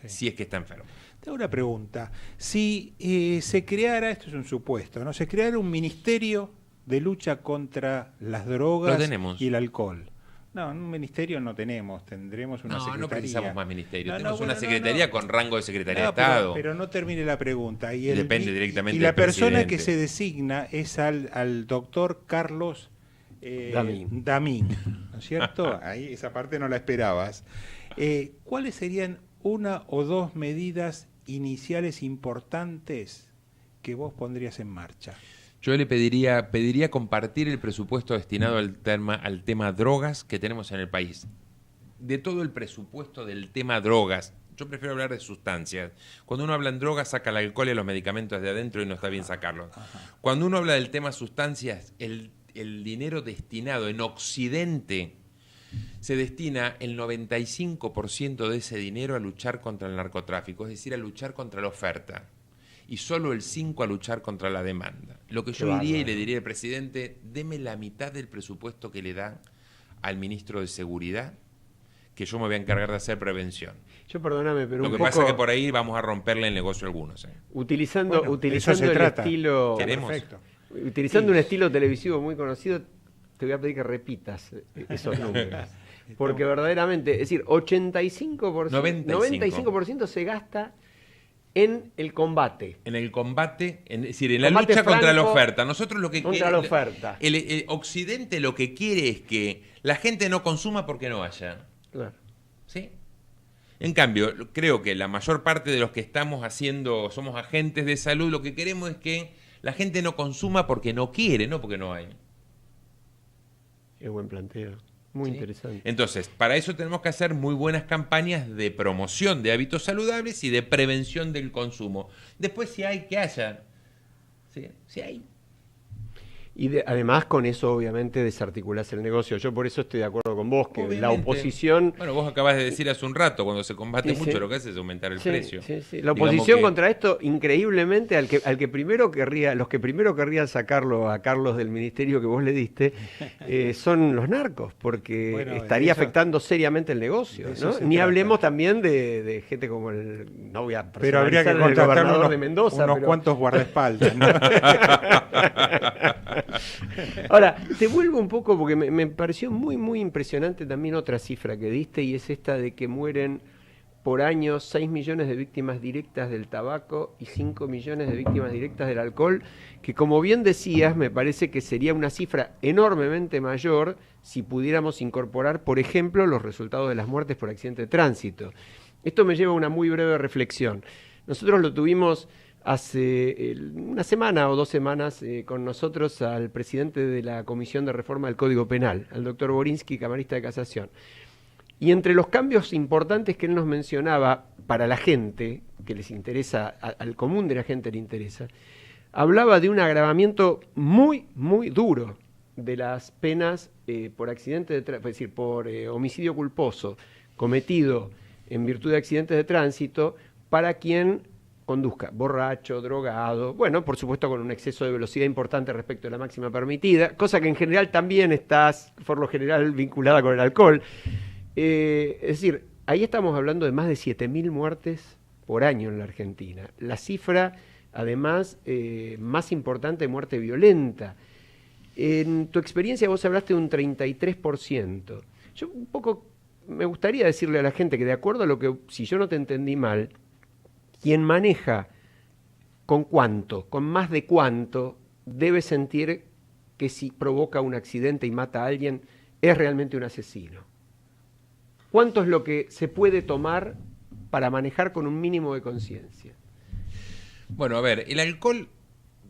si es que está enfermo. Te hago una pregunta. Si se creara, esto es un supuesto, ¿no? Se creara un ministerio de lucha contra las drogas y el alcohol. No, un ministerio no tenemos, tendremos una secretaría. No precisamos más ministerio, tenemos bueno, una secretaría con rango de secretaría de pero, Estado. Pero no termine la pregunta. Y depende directamente y la del persona que presidente. se designa es al doctor Carlos Damín, ¿no es cierto? Ahí esa parte no la esperabas. ¿Cuáles serían una o dos medidas iniciales importantes que vos pondrías en marcha? Yo le pediría compartir el presupuesto destinado al tema drogas que tenemos en el país. De todo el presupuesto del tema drogas, yo prefiero hablar de sustancias. Cuando uno habla en drogas, saca el alcohol y los medicamentos de adentro y no está bien sacarlos. Cuando uno habla del tema sustancias, el dinero destinado en Occidente, se destina el 95% de ese dinero a luchar contra el narcotráfico, es decir, a luchar contra la oferta. Y solo el 5% a luchar contra la demanda. Lo que yo diría y le diría al presidente, deme la mitad del presupuesto que le dan al ministro de Seguridad, que yo me voy a encargar de hacer prevención. Yo perdóname, pero Lo que pasa es que por ahí vamos a romperle el negocio a algunos. Utilizando el estilo... Perfecto. Utilizando un estilo televisivo muy conocido, te voy a pedir que repitas esos números. Porque verdaderamente, es decir, 95% se gasta en el combate. En el combate, es decir, en la lucha contra la oferta. Nosotros lo que contra la oferta. El Occidente lo que quiere es que la gente no consuma porque no haya. Claro. ¿Sí? En cambio, creo que la mayor parte de los que estamos somos agentes de salud, lo que queremos es que la gente no consuma porque no quiere, no porque no hay. Es buen planteo. Muy interesante. Entonces, para eso tenemos que hacer muy buenas campañas de promoción de hábitos saludables y de prevención del consumo. Después, si hay, que haya. Sí, si hay. Y además con eso obviamente desarticulás el negocio. Yo por eso estoy de acuerdo con vos, que Obviamente. la oposición... Bueno, vos acabas de decir hace un rato, cuando se combate mucho, lo que hace es aumentar el precio. Sí. La oposición contra esto, increíblemente, los que primero querrían sacarlo a Carlos del ministerio que vos le diste, son los narcos, porque estaría afectando seriamente el negocio, ¿no? Ni hablemos también de gente como no voy a pero habría que contratar de Mendoza, unos cuantos guardaespaldas, ¿no? Ahora, te vuelvo un poco porque me pareció muy, muy impresionante también otra cifra que diste, y es esta de que mueren por año 6 millones de víctimas directas del tabaco y 5 millones de víctimas directas del alcohol, que como bien decías, me parece que sería una cifra enormemente mayor si pudiéramos incorporar, por ejemplo, los resultados de las muertes por accidente de tránsito. Esto me lleva a una muy breve reflexión. Nosotros lo tuvimos hace una semana o 2 semanas con nosotros al presidente de la Comisión de Reforma del Código Penal, al doctor Borinsky, camarista de casación. Y entre los cambios importantes que él nos mencionaba para la gente, que les interesa, al común de la gente le interesa, hablaba de un agravamiento muy, muy duro de las penas por accidente es decir, por homicidio culposo cometido en virtud de accidentes de tránsito para quien conduzca borracho, drogado, bueno, por supuesto con un exceso de velocidad importante respecto a la máxima permitida, cosa que en general también está, por lo general, vinculada con el alcohol. Es decir, ahí estamos hablando de más de 7.000 muertes por año en la Argentina. La cifra, además, más importante de muerte violenta. En tu experiencia vos hablaste de un 33%. Yo un poco me gustaría decirle a la gente que de acuerdo a lo que, si yo no te entendí mal, quien maneja con cuánto, con más de cuánto, debe sentir que si provoca un accidente y mata a alguien, es realmente un asesino. ¿Cuánto es lo que se puede tomar para manejar con un mínimo de conciencia? Bueno, a ver, el alcohol,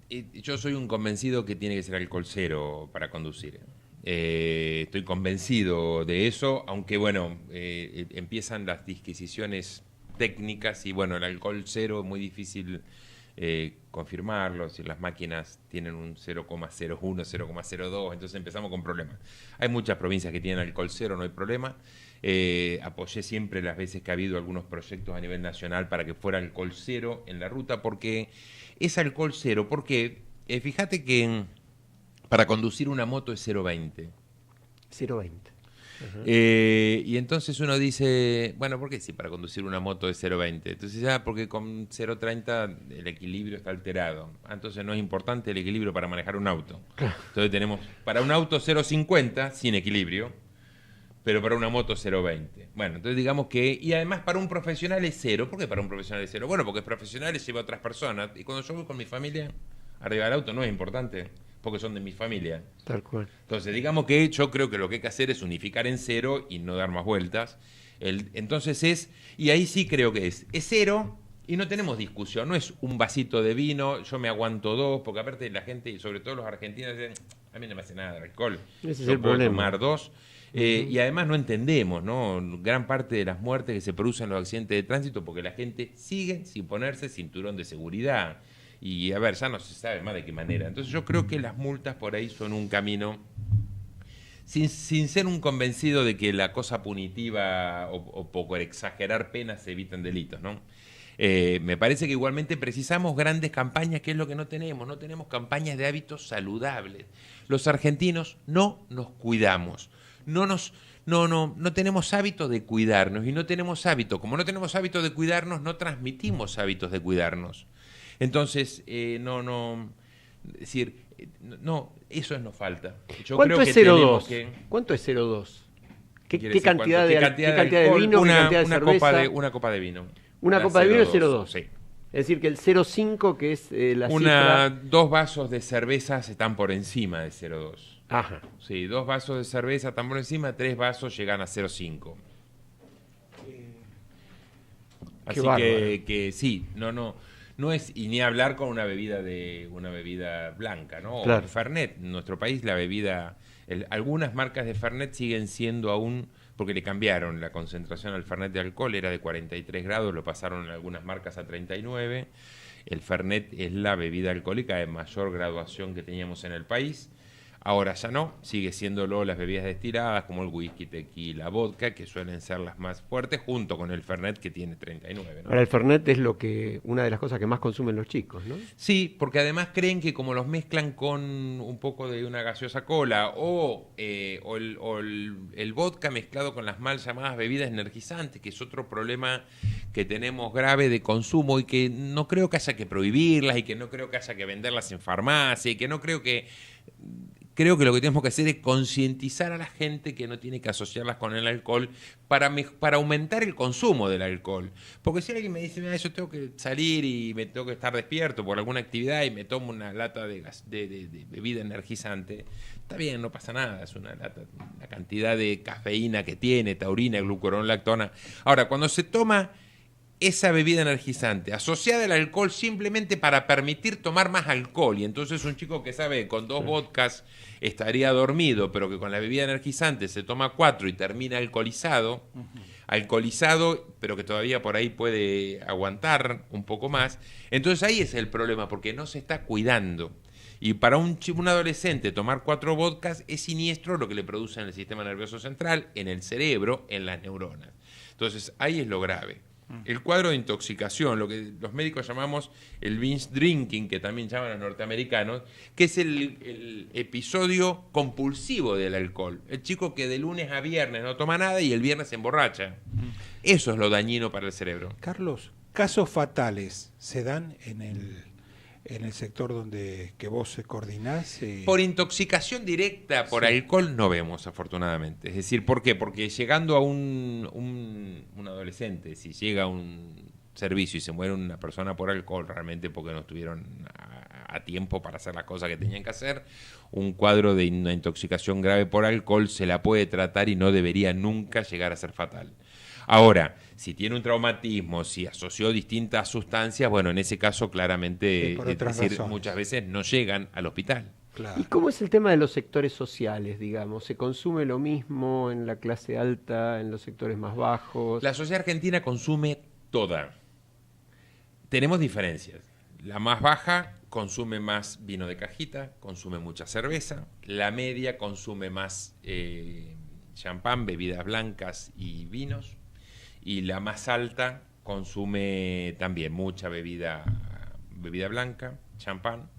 yo soy un convencido que tiene que ser alcohol cero para conducir. Estoy convencido de eso, aunque bueno, empiezan las disquisiciones técnicas y bueno, el alcohol cero es muy difícil confirmarlo, si las máquinas tienen un 0,01, 0,02, entonces empezamos con problemas. Hay muchas provincias que tienen alcohol cero, no hay problema. Apoyé siempre las veces que ha habido algunos proyectos a nivel nacional para que fuera alcohol cero en la ruta, porque es alcohol cero, porque fíjate que para conducir una moto es 0,20. 0,20. Y entonces uno dice, bueno, ¿por qué si para conducir una moto es 0,20? Entonces porque con 0,30 el equilibrio está alterado. Entonces no es importante el equilibrio para manejar un auto. Entonces tenemos para un auto 0,50 sin equilibrio, pero para una moto 0,20. Bueno, entonces digamos que, y además para un profesional es cero. ¿Por qué para un profesional es cero? Bueno, porque profesionales lleva a otras personas. Y cuando yo voy con mi familia, arriba del auto no es importante, porque son de mi familia. Tal cual. Entonces, digamos que yo creo que lo que hay que hacer es unificar en cero y no dar más vueltas. Entonces y ahí sí creo que es cero y no tenemos discusión. No es un vasito de vino, yo me aguanto dos, porque aparte la gente, y sobre todo los argentinos, dicen, a mí no me hace nada el alcohol. Ese es yo el puedo problema. tomar dos. Y además no entendemos, ¿no? Gran parte de las muertes que se producen en los accidentes de tránsito porque la gente sigue sin ponerse cinturón de seguridad. Y a ver, ya no se sabe más de qué manera. Entonces yo creo que las multas por ahí son un camino, sin ser un convencido de que la cosa punitiva o por exagerar penas se evitan delitos, ¿no? Me parece que igualmente precisamos grandes campañas, que es lo que no tenemos. No tenemos campañas de hábitos saludables. Los argentinos no nos cuidamos. No tenemos hábito de cuidarnos y no tenemos hábito. Como no tenemos hábito de cuidarnos, no transmitimos hábitos de cuidarnos. Entonces, es decir, eso nos falta. Yo ¿Cuánto creo es que 0,2? ¿Cuánto es 0,2? ¿Qué cantidad de vino, qué cantidad de cerveza? Una copa de vino. Una copa de vino es 0,2. 0,2. Sí. Es decir, que el 0,5, que es la cifra... 2 vasos de cervezas están por encima de 0,2. Ajá. Sí, 2 vasos de cerveza están por encima, 3 vasos llegan a 0,5. Así que sí, no es, y ni hablar con una bebida blanca, ¿no? Claro. O Fernet, en nuestro país la bebida, algunas marcas de Fernet siguen siendo aún, porque le cambiaron la concentración al Fernet de alcohol, era de 43 grados, lo pasaron en algunas marcas a 39. El Fernet es la bebida alcohólica de mayor graduación que teníamos en el país. Ahora ya no, sigue siéndolo las bebidas destiladas como el whisky, tequila, vodka, que suelen ser las más fuertes, junto con el Fernet que tiene 39, ¿no? Ahora el Fernet es una de las cosas que más consumen los chicos, ¿no? Sí, porque además creen que como los mezclan con un poco de una gaseosa cola o el vodka mezclado con las mal llamadas bebidas energizantes, que es otro problema que tenemos grave de consumo y que no creo que haya que prohibirlas y que no creo que haya que venderlas en farmacia y que no creo que... Creo que lo que tenemos que hacer es concientizar a la gente que no tiene que asociarlas con el alcohol para aumentar el consumo del alcohol. Porque si alguien me dice, mira, yo tengo que salir y me tengo que estar despierto por alguna actividad y me tomo una lata de bebida energizante, está bien, no pasa nada, es una lata, la cantidad de cafeína que tiene, taurina, glucurón, lactona. Ahora, cuando se toma esa bebida energizante asociada al alcohol simplemente para permitir tomar más alcohol, y entonces un chico que sabe que con 2 vodkas estaría dormido, pero que con la bebida energizante se toma 4 y termina alcoholizado, alcoholizado, pero que todavía por ahí puede aguantar un poco más. Entonces ahí es el problema, porque no se está cuidando. Y para un adolescente tomar 4 vodkas es siniestro lo que le produce en el sistema nervioso central, en el cerebro, en las neuronas. Entonces ahí es lo grave. El cuadro de intoxicación, lo que los médicos llamamos el binge drinking, que también llaman los norteamericanos, que es el episodio compulsivo del alcohol. El chico que de lunes a viernes no toma nada y el viernes se emborracha. Eso es lo dañino para el cerebro. Carlos, casos fatales se dan en el sector que vos coordinás. Por intoxicación directa, por alcohol, no vemos, afortunadamente. Es decir, ¿por qué? Porque llegando a un adolescente, si llega a un servicio y se muere una persona por alcohol, realmente porque no estuvieron a tiempo para hacer las cosas que tenían que hacer, un cuadro de una intoxicación grave por alcohol se la puede tratar y no debería nunca llegar a ser fatal. Ahora, si tiene un traumatismo, si asoció distintas sustancias, bueno, en ese caso claramente, por es otras decir, razones. muchas veces no llegan al hospital. Claro. ¿Y cómo es el tema de los sectores sociales, digamos? ¿Se consume lo mismo en la clase alta, en los sectores más bajos? La sociedad argentina consume toda. Tenemos diferencias. La más baja consume más vino de cajita, consume mucha cerveza. La media consume más champán, bebidas blancas y vinos. Y la más alta consume también mucha bebida blanca, champán,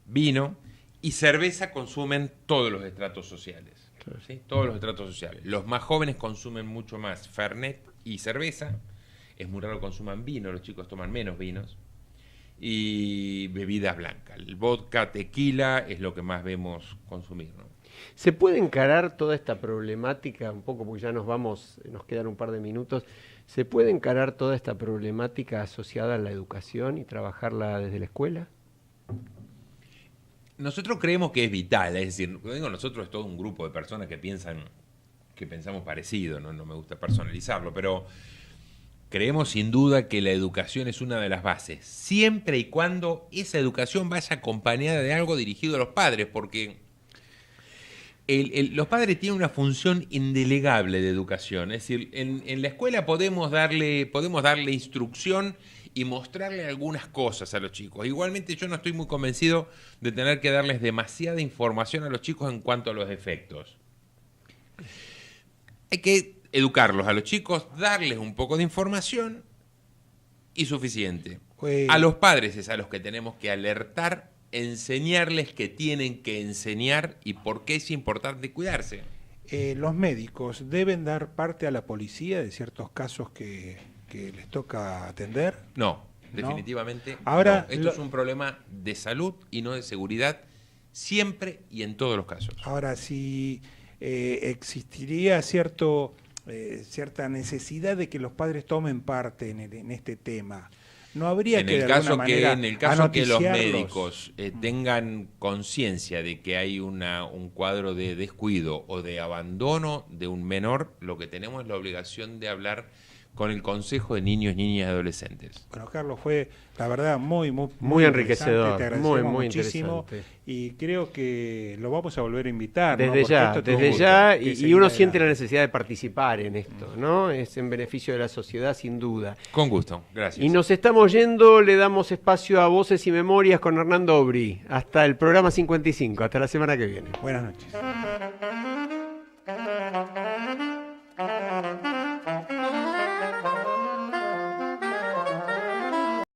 vino y cerveza. Consumen todos los estratos sociales. Claro. ¿Sí? Todos los estratos sociales. Los más jóvenes consumen mucho más Fernet y cerveza. Es muy raro que consuman vino, los chicos toman menos vinos. Y bebidas blancas. El vodka, tequila es lo que más vemos consumir, ¿no? ¿Se puede encarar toda esta problemática, un poco porque ya nos quedan un par de minutos, ¿se puede encarar toda esta problemática asociada a la educación y trabajarla desde la escuela? Nosotros creemos que es vital, es decir, cuando digo nosotros es todo un grupo de personas que pensamos parecido, no me gusta personalizarlo, pero creemos sin duda que la educación es una de las bases, siempre y cuando esa educación vaya acompañada de algo dirigido a los padres, porque los padres tienen una función indelegable de educación. Es decir, en la escuela podemos darle instrucción y mostrarle algunas cosas a los chicos. Igualmente yo no estoy muy convencido de tener que darles demasiada información a los chicos en cuanto a los efectos. Hay que educarlos a los chicos, darles un poco de información y suficiente. A los padres es a los que tenemos que alertar, enseñarles que tienen que enseñar y por qué es importante cuidarse. Los médicos deben dar parte a la policía de ciertos casos que les toca atender. No, definitivamente. Ahora, no. Esto es un problema de salud y no de seguridad, siempre y en todos los casos. Ahora, si existiría cierta necesidad de que los padres tomen parte en este tema, ¿no habría que de alguna manera en el caso que los anoticiarlos? médicos tengan conciencia de que hay un cuadro de descuido o de abandono de un menor, lo que tenemos es la obligación de hablar con el Consejo de Niños, Niñas y Adolescentes. Bueno, Carlos, fue la verdad muy enriquecedor, te agradecemos muy muchísimo interesante. Y creo que lo vamos a volver a invitar. Desde ¿no? ya, y uno siente la necesidad de participar en esto, ¿no? Es en beneficio de la sociedad, sin duda. Con gusto, gracias. Y nos estamos yendo, le damos espacio a Voces y Memorias con Hernando Obri. Hasta el programa 55, hasta la semana que viene. Buenas noches.